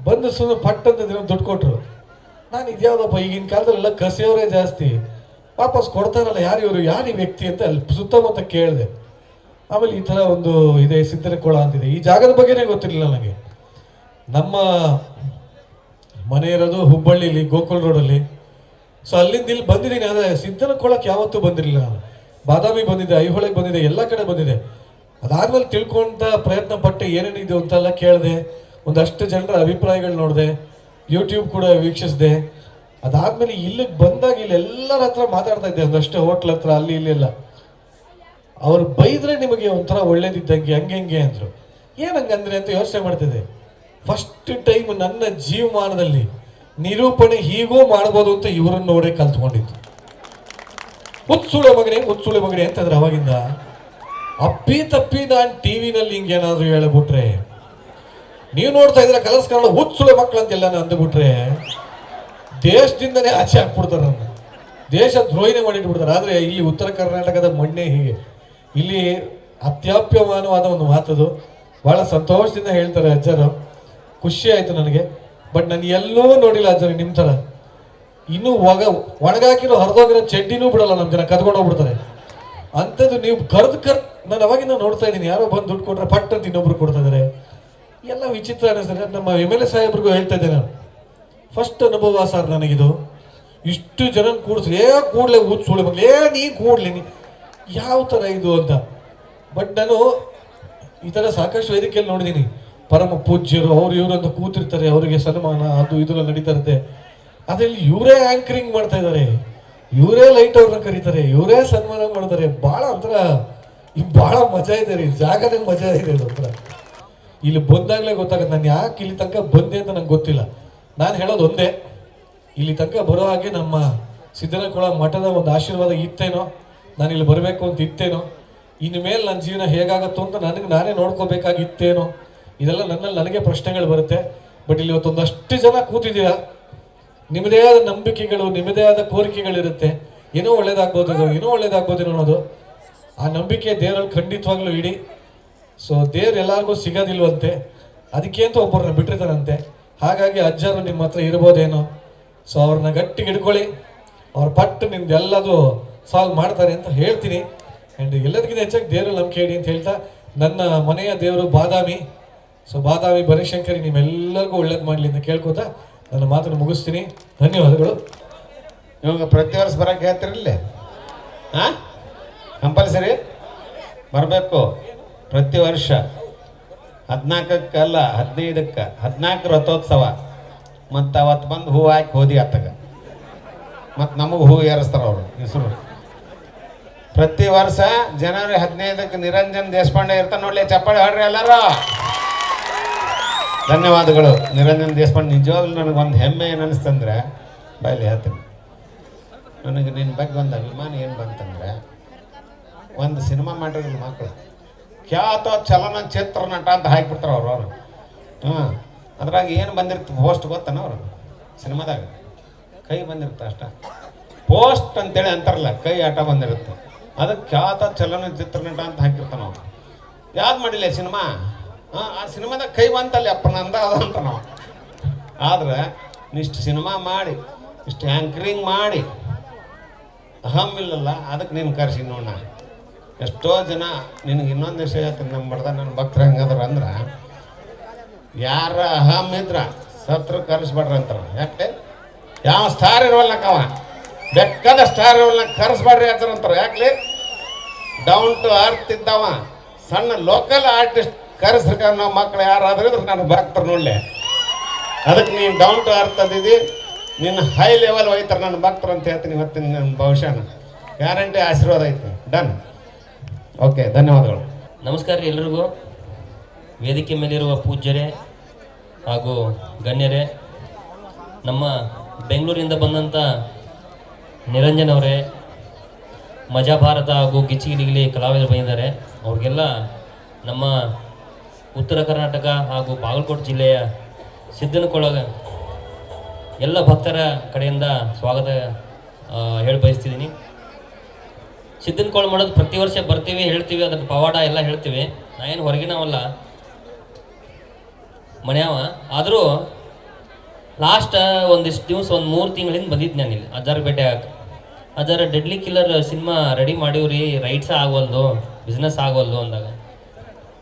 ಬಂದು ಸುಮ್ಮನೆ ಪಟ್ ಅಂತ ದುಡ್ಡು ಕೊಟ್ಟರು. ನಾನು ಇದ್ಯಾವುದಪ್ಪ, ಈಗಿನ ಕಾಲದಲ್ಲೆಲ್ಲ ಕಸಿಯವರೇ ಜಾಸ್ತಿ, ವಾಪಸ್ ಕೊಡ್ತಾರಲ್ಲ, ಯಾರು ಇವರು, ಯಾರು ಈ ವ್ಯಕ್ತಿ ಅಂತ ಅಲ್ಲಿ ಸುತ್ತಮುತ್ತ ಕೇಳಿದೆ. ಆಮೇಲೆ ಈ ಥರ ಒಂದು ಇದೆ, ಸಿದ್ದನಕೊಳ ಅಂತಿದೆ. ಈ ಜಾಗದ ಬಗ್ಗೆನೇ ಗೊತ್ತಿರಲಿಲ್ಲ ನನಗೆ. ನಮ್ಮ ಮನೆ ಇರೋದು ಹುಬ್ಬಳ್ಳಿಲಿ, ಗೋಕುಲ್ ರೋಡಲ್ಲಿ. ಸೊ ಅಲ್ಲಿಂದ ಇಲ್ಲಿ ಬಂದಿದ್ದೀನಿ, ಆದರೆ ಸಿದ್ದನಕೊಳಕ್ಕೆ ಯಾವತ್ತೂ ಬಂದಿರಲಿಲ್ಲ ನಾನು. ಬಾದಾಮಿ ಬಂದಿದ್ದೆ, ಐಹೊಳೆಗೆ ಬಂದಿದೆ, ಎಲ್ಲ ಕಡೆ ಬಂದಿದೆ. ಅದಾದ್ಮೇಲೆ ತಿಳ್ಕೊಂತ ಪ್ರಯತ್ನ ಪಟ್ಟೆ, ಏನೇನಿದೆ ಅಂತೆಲ್ಲ ಕೇಳಿದೆ, ಒಂದಷ್ಟು ಜನರ ಅಭಿಪ್ರಾಯಗಳು ನೋಡಿದೆ, ಯೂಟ್ಯೂಬ್ ಕೂಡ ವೀಕ್ಷಿಸಿದೆ. ಅದಾದ್ಮೇಲೆ ಇಲ್ಲಿಗೆ ಬಂದಾಗ ಇಲ್ಲಿ ಎಲ್ಲರ ಹತ್ರ ಮಾತಾಡ್ತಾ ಇದ್ದೆ, ಒಂದಷ್ಟು ಹೋಟ್ಲ್ ಹತ್ರ ಅಲ್ಲಿ ಇಲ್ಲೆಲ್ಲ. ಅವ್ರು ಬೈದ್ರೆ ನಿಮಗೆ ಒಂಥರ ಒಳ್ಳೇದಿದ್ದಂಗೆ, ಹಂಗೆ ಅಂದರು. ಏನಂಗಂದ್ರೆ ಅಂತ ಯೋಚನೆ ಮಾಡ್ತಿದ್ದೆ. ಫಸ್ಟ್ ಟೈಮ್ ನನ್ನ ಜೀವಮಾನದಲ್ಲಿ ನಿರೂಪಣೆ ಹೀಗೂ ಮಾಡ್ಬೋದು ಅಂತ ಇವರನ್ನು ನೋಡೇ ಕಲ್ತ್ಕೊಂಡಿದ್ದು. ಹುಚ್ಚುಳೆ ಮಗನೇ ಅಂತಂದ್ರೆ ಅವಾಗಿಂದ ಅಪ್ಪಿ ತಪ್ಪಿ ನಾನು ಟಿವಿನಲ್ಲಿ ಹಿಂಗೇನಾದ್ರು ಹೇಳ್ಬಿಟ್ರೆ, ನೀವು ನೋಡ್ತಾ ಇದ್ರೆ ಕಲರ್ಸ್ ಕನ್ನಡ ಹುಚ್ಚುಳೆ ಮಕ್ಕಳು ಅಂತೆಲ್ಲ ಅಂದ್ಬಿಟ್ರೆ ದೇಶದಿಂದನೇ ಆಚೆ ಹಾಕ್ಬಿಡ್ತಾರೆ, ನನ್ನ ದೇಶ ದ್ರೋಹಿನೇ ಮಾಡಿಟ್ಬಿಡ್ತಾರೆ. ಆದರೆ ಇಲ್ಲಿ ಉತ್ತರ ಕರ್ನಾಟಕದ ಮಣ್ಣೆ ಹೀಗೆ. ಇಲ್ಲಿ ಅತ್ಯಾಪ್ಯಮಾನವಾದ ಒಂದು ಮಾತದು. ಭಾಳ ಸಂತೋಷದಿಂದ ಹೇಳ್ತಾರೆ ಅಜ್ಜರು, ಖುಷಿ ಆಯಿತು ನನಗೆ. ಬಟ್ ನಾನು ಎಲ್ಲೂ ನೋಡಿಲ್ಲ ಅಜ್ಜರು ನಿಮ್ಮ ಥರ. ಇನ್ನೂ ಒಣಗಾಕಿರೋ ಹರಿದೋಗಿರೋ ಚಡ್ಡಿನೂ ಬಿಡಲ್ಲ ನಮ್ಮ ಜನ, ಕದ್ಕೊಂಡು ಹೋಗ್ಬಿಡ್ತಾರೆ ಅಂಥದ್ದು. ನೀವು ಕರ್ದು ನಾನು ಅವಾಗಿಂದ ನೋಡ್ತಾ ಇದ್ದೀನಿ, ಯಾರೋ ಬಂದು ದುಡ್ಡು ಕೊಟ್ಟರೆ ಪಟ್ ಅಂತ ಇನ್ನೊಬ್ರು ಕೊಡ್ತಾ ಇದ್ದಾರೆ. ಎಲ್ಲ ವಿಚಿತ್ರ ಅನ್ನಿಸ್ತದೆ. ನಮ್ಮ MLA ಸಾಹೇಬ್ರಿಗೂ ಹೇಳ್ತಾ ಇದ್ದೆ ನಾನು, ಫಸ್ಟ್ ಅನುಭವ ಸರ್ ನನಗಿದು. ಇಷ್ಟು ಜನ ಕೂಡಿಸ್ರಿ, ಕೂಡಲೇ ಸುಳ್ಳು ಮಗಲೇ ನೀ ಕೂಡ್ಲಿ, ನೀ ಯಾವ ಥರ ಇದು ಅಂತ. ಬಟ್ ನಾನು ಈ ಥರ ಸಾಕಷ್ಟು ವೇದಿಕೆಯಲ್ಲಿ ನೋಡಿದ್ದೀನಿ, ಪರಮ ಪೂಜ್ಯರು ಅವ್ರು ಇವರು ಅಂತ ಕೂತಿರ್ತಾರೆ, ಅವರಿಗೆ ಸನ್ಮಾನ ಅದು ಇದೆಲ್ಲ ನಡೀತಾ ಇರುತ್ತೆ. ಅದರಲ್ಲಿ ಇವರೇ ಆ್ಯಂಕರಿಂಗ್ ಮಾಡ್ತಾ ಇದ್ದಾರೆ, ಇವರೇ ಲೈಟ್ ಅವ್ರನ್ನ ಕರೀತಾರೆ, ಇವರೇ ಸನ್ಮಾನ ಮಾಡ್ತಾರೆ. ಭಾಳ ಒಂಥರ ಭಾಳ ಮಜಾ ಇದೆ ರೀ, ಜಾಗದ ಮಜಾ ಇದೆ ಒಂಥರ. ಇಲ್ಲಿ ಬಂದಾಗಲೇ ಗೊತ್ತಾಗುತ್ತೆ ನಾನು ಯಾಕೆ ಇಲ್ಲಿ ತನಕ ಬಂದೆ ಅಂತ ನಂಗೆ ಗೊತ್ತಿಲ್ಲ. ನಾನು ಹೇಳೋದು ಒಂದೇ, ಇಲ್ಲಿ ತನಕ ಬರೋ ಹಾಗೆ ನಮ್ಮ ಸಿದ್ದನಕೊಳ ಮಠದ ಒಂದು ಆಶೀರ್ವಾದ ಇತ್ತೇನೋ, ನಾನು ಇಲ್ಲಿ ಬರಬೇಕು ಅಂತ ಇತ್ತೇನೋ, ಇನ್ನು ಮೇಲೆ ನನ್ನ ಜೀವನ ಹೇಗಾಗುತ್ತೋ ಅಂತ ನಾನೇ ನೋಡ್ಕೋಬೇಕಾಗಿತ್ತೇನೋ, ಇದೆಲ್ಲ ನನ್ನಲ್ಲಿ ನನಗೆ ಪ್ರಶ್ನೆಗಳು ಬರುತ್ತೆ. ಬಟ್ ಇಲ್ಲಿ ಇವತ್ತೊಂದಷ್ಟು ಜನ ಕೂತಿದ್ದೀರಾ, ನಿಮ್ಮದೇ ಆದ ನಂಬಿಕೆಗಳು, ನಿಮ್ಮದೇ ಆದ ಕೋರಿಕೆಗಳಿರುತ್ತೆ. ಏನೋ ಒಳ್ಳೇದಾಗ್ಬೋದು ಅನ್ನೋದು ಆ ನಂಬಿಕೆ ದೇವರಲ್ಲಿ ಖಂಡಿತವಾಗ್ಲೂ ಇಡಿ. ಸೊ ದೇವ್ರು ಎಲ್ಲರಿಗೂ ಸಿಗೋದಿಲ್ವಂತೆ, ಅದಕ್ಕೆ ಅಂತ ಒಬ್ಬರನ್ನ ಬಿಟ್ಟಿರ್ತಾರಂತೆ. ಹಾಗಾಗಿ ಅಜ್ಜರು ನಿಮ್ಮ ಹತ್ರ ಇರ್ಬೋದೇನೋ. ಸೊ ಅವ್ರನ್ನ ಗಟ್ಟಿಗೆ ಹಿಡ್ಕೊಳ್ಳಿ, ಅವ್ರ ಪಟ್ಟು ನಿಮ್ದೆಲ್ಲದು ಸಾಲ್ವ್ ಮಾಡ್ತಾರೆ ಅಂತ ಹೇಳ್ತೀನಿ. ಆ್ಯಂಡ್ ಎಲ್ಲದಕ್ಕಿಂತ ಹೆಚ್ಚಾಗಿ ದೇವರಲ್ಲಿ ನಂಬಿಕೆ ಇಡಿ ಅಂತ ಹೇಳ್ತಾ, ನನ್ನ ಮನೆಯ ದೇವರು ಬಾದಾಮಿ. ಸೊ ಬಾದಾಮಿ ಬನಶಂಕರಿ ನಿಮ್ಮೆಲ್ಲರಿಗೂ ಒಳ್ಳೇದು ಮಾಡಲಿ ಅಂತ ಕೇಳ್ಕೊತಾ ನನ್ನ ಮಾತನ್ನು ಮುಗಿಸ್ತೀನಿ. ಧನ್ಯವಾದಗಳು. ಇವಾಗ ಪ್ರತಿ ವರ್ಷ ಬರೋಕ್ಕೆ ಹೇಳ್ತಿರಲಿಲ್ಲ, ಹಾಂ ಕಂಪಲ್ಸರಿ ಬರಬೇಕು ಪ್ರತಿ ವರ್ಷ. 14ಕ್ಕಲ್ಲ 15ಕ್ಕೆ, 14 ರಥೋತ್ಸವ. ಮತ್ತು ಅವತ್ತು ಬಂದು ಹೂವು ಹಾಕಿ ಹೋದಿ ಆತಗ, ಮತ್ತು ನಮಗೆ ಹೂವು ಏರಿಸ್ತಾರೆ ಅವರು ಹೆಸರು. ಪ್ರತಿ ವರ್ಷ ಜನವರಿ 15ಕ್ಕೆ ನಿರಂಜನ್ ದೇಶಪಾಂಡೆ ಇರ್ತಾನೆ ನೋಡಲಿ, ಚಪ್ಪಾಳೆ ಹೊಡ್ರಿ ಎಲ್ಲರೂ. ಧನ್ಯವಾದಗಳು ನಿರಂಜನ್ ದೇಶಪಾಂಡೆ. ನಿಜವಾಗ್ಲೂ ನನಗೊಂದು ಹೆಮ್ಮೆ ಏನು ಅನಿಸ್ತಂದ್ರೆ, ಬಾಯಲ್ಲಿ ಹೇಳ್ತೀನಿ, ನನಗೆ ನಿನ್ನ ಬಗ್ಗೆ ಒಂದು ಅಭಿಮಾನ ಏನು ಬಂತಂದರೆ, ಒಂದು ಸಿನಿಮಾ ಮಾಡಿರಲಿಲ್ಲ ಮಕ್ಕಳು, ಖ್ಯಾತ ಚಲನಚಿತ್ರ ನಟ ಅಂತ ಹಾಕಿಬಿಡ್ತಾರೆ ಅವರು. ಅದ್ರಾಗ ಏನು ಬಂದಿರುತ್ತೆ ಪೋಸ್ಟ್ ಗೊತ್ತಾನ ಅವರು ಸಿನಿಮಾದಾಗ, ಕೈ ಬಂದಿರುತ್ತೆ ಅಷ್ಟ. ಪೋಸ್ಟ್ ಅಂತೇಳಿ ಅಂತಾರಲ್ಲ, ಕೈ ಆಟ ಬಂದಿರುತ್ತೆ, ಅದಕ್ಕೆ ಖ್ಯಾತ ಚಲನಚಿತ್ರ ನಟ ಅಂತ ಹಾಕಿರ್ತಾನೆ ನಾವು. ಯಾವ್ದು ಮಾಡಿಲ್ಲ ಸಿನಿಮಾ, ಆ ಸಿನಿಮಾದಾಗ ಕೈ ಬಂತಲ್ಲಿ ಅಪ್ಪ ನಂದ ಅದಂತ ನಾವು. ಆದ್ರೆ ಇಷ್ಟು ಸಿನಿಮಾ ಮಾಡಿ, ಇಷ್ಟು ಆ್ಯಂಕರಿಂಗ್ ಮಾಡಿ ಇಲ್ಲಲ್ಲ, ಅದಕ್ಕೆ ನೀನು ಕರೆಸಿ ನೋಡ. ಎಷ್ಟೋ ಜನ ನಿನಗೆ ಇನ್ನೊಂದು ವಿಷಯ ಹೇಳ್ತೀನಿ, ನಮ್ಮ ಬಡ್ದ ನನ್ನ ಭಕ್ತರು ಹೆಂಗದ್ರ ಅಂದ್ರೆ, ಯಾರ ಇದ್ರ ಸತ್ರ ಕರೆಸ್ಬೇಡ್ರಿ ಅಂತಾರೆ. ಯಾಕೆ? ಯಾವ ಸ್ಟಾರ್ ಇರೋಲ್ನಕ್ಕವ, ಬೆಕ್ಕದ ಸ್ಟಾರ್ ಇರೋಲ್ನ ಕರೆಸ್ಬೇಡ್ರಿ ಅಂತಾರೆ. ಯಾಕೆ? ಡೌನ್ ಟು ಅರ್ತ್ ಇದ್ದವ, ಸಣ್ಣ ಲೋಕಲ್ ಆರ್ಟಿಸ್ಟ್ ಕರೆಸ್ರಿಕ ನಾವು ಮಕ್ಕಳು ಯಾರಾದ್ರೂ ಇದ್ರೆ ನನ್ನ ಭಕ್ತರು ನೋಡಲಿ. ಅದಕ್ಕೆ ನೀನು ಡೌನ್ ಟು ಅರ್ತ್ ಅಂದಿದ್ದಿ, ನಿನ್ನ ಹೈ ಲೆವೆಲ್ ಒಯ್ತಾರೆ ನನ್ನ ಭಕ್ತರು ಅಂತ ಹೇಳ್ತೀನಿ. ಇವತ್ತಿನ ನನ್ನ ಭವಿಷ್ಯನ ಗ್ಯಾರಂಟಿ ಆಶೀರ್ವಾದ ಐತಿ. ಡನ್. ಓಕೆ, ಧನ್ಯವಾದಗಳು. ನಮಸ್ಕಾರ ಎಲ್ರಿಗೂ. ವೇದಿಕೆ ಮೇಲಿರುವ ಪೂಜ್ಯರೇ ಹಾಗೂ ಗಣ್ಯರೇ, ನಮ್ಮ ಬೆಂಗಳೂರಿಂದ ಬಂದಂಥ ನಿರಂಜನ್ ಅವರೇ, ಮಜಾ ಭಾರತ ಹಾಗೂ ಗಿಚ್ಚಿಗಿಲಿಗಿಲಿ ಕಲಾವಿದರು ಬಂದಿದ್ದಾರೆ. ಅವ್ರಿಗೆಲ್ಲ ನಮ್ಮ ಉತ್ತರ ಕರ್ನಾಟಕ ಹಾಗೂ ಬಾಗಲಕೋಟೆ ಜಿಲ್ಲೆಯ ಸಿದ್ದನಕೊಳ ಎಲ್ಲ ಭಕ್ತರ ಕಡೆಯಿಂದ ಸ್ವಾಗತ ಹೇಳಿ ಬಯಸ್ತಿದ್ದೀನಿ. ಸಿದ್ದನಕೊಳ ಮಾಡೋದು ಪ್ರತಿ ವರ್ಷ ಬರ್ತೀವಿ, ಹೇಳ್ತೀವಿ, ಅದಕ್ಕೆ ಪವಾಡ ಎಲ್ಲ ಹೇಳ್ತೀವಿ. ನಾ ಏನು ಹೊರಗಿನವಲ್ಲ, ಮನೆಯವ. ಆದರೂ ಲಾಸ್ಟ್ ಒಂದಿಷ್ಟು ದಿವಸ ಒಂದು 3 ತಿಂಗಳಿಂದ ಬಂದಿದ್ದು ನಾನು ಇಲ್ಲಿ ಅಜ್ಜಾರ್ ಭೇಟಿ ಆಗಕ್ಕೆ. ಅಜ್ಜಾರ ಡೆಡ್ಲಿ ಕಿಲ್ಲರ್ ಸಿನಿಮಾ ರೆಡಿ ಮಾಡೀವ್ರಿ, ರೈಟ್ಸ್ ಆಗೋಲ್ದು, ಬಿಸ್ನೆಸ್ ಆಗೋಲ್ದು ಅಂದಾಗ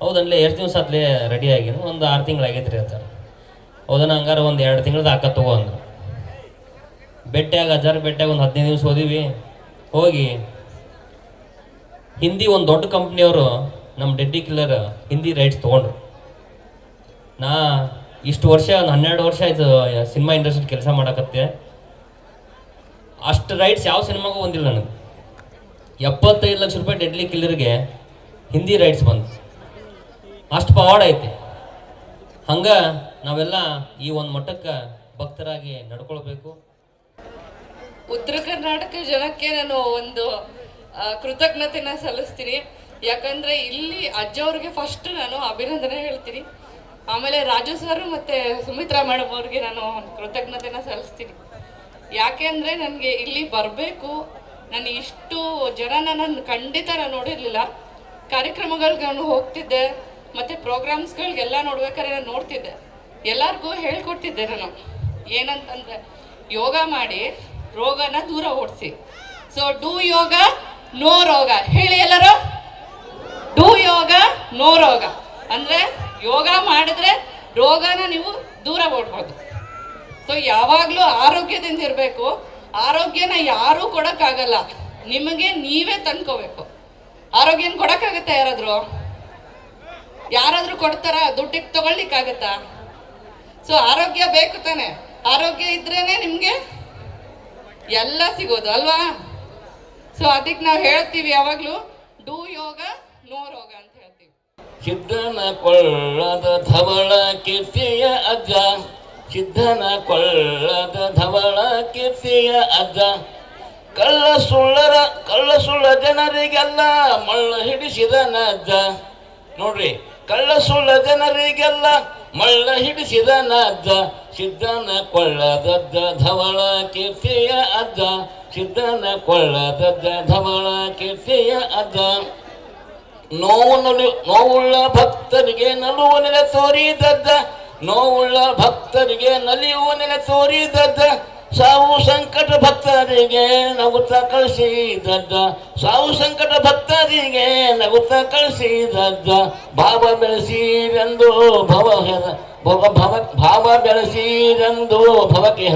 ಹೌದನ್ಲೇ ಎಷ್ಟು ದಿವಸ ಆತ್ಲೇ ರೆಡಿ ಆಗಿದ್ದು? ಒಂದು 6 ತಿಂಗಳಾಗೈತೆ ರೀ ಅಜ್ಜಾರ. ಹೌದನ ಹಂಗಾರ ಒಂದು 2 ತಿಂಗಳದ್ದು ಹಾಕ ತಗೋ ಅಂದರು. ಅಜ್ಜಾರ ಭೇಟಿಯಾಗ ಒಂದು 15 ದಿವಸ ಹೋದಿವಿ. ಹೋಗಿ ಹಿಂದಿ ಒಂದು ದೊಡ್ಡ ಕಂಪ್ನಿಯವರು ನಮ್ಮ ಡೆಡ್ಲಿ ಕಿಲ್ಲರ್ ಹಿಂದಿ ರೈಟ್ಸ್ ತೊಗೊಂಡ್ರು. ನಾ ಇಷ್ಟು ವರ್ಷ ಒಂದು 12 ವರ್ಷ ಆಯಿತು ಸಿನಿಮಾ ಇಂಡಸ್ಟ್ರಿ ಕೆಲಸ ಮಾಡಕತ್ತೆ. ಅಷ್ಟು ರೈಟ್ಸ್ ಯಾವ ಸಿನಿಮಾಗೂ ಬಂದಿಲ್ಲ ನನಗೆ. 75 ಲಕ್ಷ ರೂಪಾಯಿ ಡೆಡ್ಲಿ ಕಿಲ್ಲರ್ಗೆ ಹಿಂದಿ ರೈಟ್ಸ್ ಬಂದು ಅಷ್ಟು ಪವಾಡ ಐತೆ. ಹಂಗೆ ನಾವೆಲ್ಲ ಈ ಒಂದು ಮಟ್ಟಕ್ಕೆ ಭಕ್ತರಾಗಿ ನಡ್ಕೊಳ್ಬೇಕು. ಉತ್ತರ ಕರ್ನಾಟಕ ಜನಕ್ಕೆ ನಾನು ಒಂದು ಕೃತಜ್ಞತೆನ ಸಲ್ಲಿಸ್ತೀನಿ. ಯಾಕಂದರೆ ಇಲ್ಲಿ ಅಜ್ಜವ್ರಿಗೆ ಫಸ್ಟ್ ನಾನು ಅಭಿನಂದನೆ ಹೇಳ್ತೀನಿ. ಆಮೇಲೆ ರಾಜು ಸರ್ ಮತ್ತು ಸುಮಿತ್ರಾ ಮೇಡಮ್ ಅವ್ರಿಗೆ ನಾನು ಕೃತಜ್ಞತೆನ ಸಲ್ಲಿಸ್ತೀನಿ. ಯಾಕೆ ಅಂದರೆ ನನಗೆ ಇಲ್ಲಿ ಬರಬೇಕು, ನಾನು ಇಷ್ಟು ಜನನ ನಾನು ಖಂಡಿತ ನಾನು ನೋಡಿರಲಿಲ್ಲ. ಕಾರ್ಯಕ್ರಮಗಳಿಗೆ ನಾನು ಹೋಗ್ತಿದ್ದೆ ಮತ್ತು ಪ್ರೋಗ್ರಾಮ್ಸ್ಗಳಿಗೆಲ್ಲ ನೋಡ್ಬೇಕಾದ್ರೆ ನಾನು ನೋಡ್ತಿದ್ದೆ. ಎಲ್ಲರಿಗೂ ಹೇಳ್ಕೊಡ್ತಿದ್ದೆ ನಾನು ಏನಂತಂದರೆ, ಯೋಗ ಮಾಡಿ ರೋಗನ ದೂರ ಓಡಿಸಿ. ಸೊ ಡೂ ಯೋಗ ನೋ ರೋಗ ಹೇಳಿ ಎಲ್ಲರೂ. ಡೂ ಯೋಗ ನೋ ರೋಗ ಅಂದರೆ ಯೋಗ ಮಾಡಿದ್ರೆ ರೋಗನ ನೀವು ದೂರ ಓಡ್ಬೋದು. ಸೊ ಯಾವಾಗಲೂ ಆರೋಗ್ಯದಿಂದ ಇರಬೇಕು. ಆರೋಗ್ಯನ ಯಾರೂ ಕೊಡೋಕ್ಕಾಗಲ್ಲ, ನಿಮಗೆ ನೀವೇ ತಂದ್ಕೋಬೇಕು. ಆರೋಗ್ಯನ ಕೊಡೋಕ್ಕಾಗತ್ತಾ? ಯಾರಾದರೂ ಕೊಡ್ತಾರಾ? ದುಡ್ಡಿಗೆ ತಗೊಳ್ಲಿಕ್ಕಾಗತ್ತಾ? ಸೊ ಆರೋಗ್ಯ ಬೇಕು ತಾನೆ. ಆರೋಗ್ಯ ಇದ್ರೇ ನಿಮಗೆ ಎಲ್ಲ ಸಿಗೋದು ಅಲ್ವಾ? ಸೊ ಅದಕ್ಕೆ ನಾವು ಹೇಳ್ತೀವಿ ಯಾವಾಗಲೂ ಡೂ ಯೋಗ ನೋ ರೋಗ ಅಂತ ಹೇಳ್ತೀವಿ. ಸಿದ್ಧನ ಕೊಳ್ಳದ ಧವಳ ಕೀರ್ತಿಯ ಅಜ್ಜ, ಸಿದ್ಧನ ಕೊಳ್ಳದ ಧವಳ ಕೀರ್ತಿಯ ಅಜ್ಜ, ಕಳ್ಳ ಸುಳ್ಳ ಜನರಿಗೆಲ್ಲ ಮಳ್ಳ ಹಿಡಿಸಿದನ ಅಜ್ಜ. ನೋಡ್ರಿ, ಕಳ್ಳ ಸುಳ್ಳ ಜನರಿಗೆಲ್ಲ ಮಳ್ಳ ಹಿಡಿಸಿದನ ಅಜ್ಜ, ಸಿದ್ಧನ ಕೊಳ್ಳದಜ್ಜ ಧವಳ ಕೀರ್ತಿಯ ಅಜ್ಜ, ಸಿದ್ಧನ ಕೊಳ್ಳದಜ್ಜ ಧವಳ ಕೀರ್ತಿಯ ಅಜ್ಜ. ನೋವುಳ್ಳ ಭಕ್ತರಿಗೆ ನಲುವು ನೆಲೆ ತೋರಿದಜ್ಜ, ನೋವುಳ್ಳ ಭಕ್ತರಿಗೆ ನಲಿಯುವ ನೆಲೆ ತೋರಿದಜ್ಜ, ಸಾವು ಸಂಕಟ ಭಕ್ತರಿಗೆ ನಗುತ್ತ ಕಳಿಸಿದಜ್ಜ, ಸಾವು ಸಂಕಟ ಭಕ್ತರಿಗೆ ನಗುತ್ತ ಕಳಿಸಿದಜ್ಜ. ಭಾವ ಬೆಳೆಸಿರೆಂದು ಭಾವ ಬೆಳೆಸಿರೆಂದು ಭವಕ್ಕೆ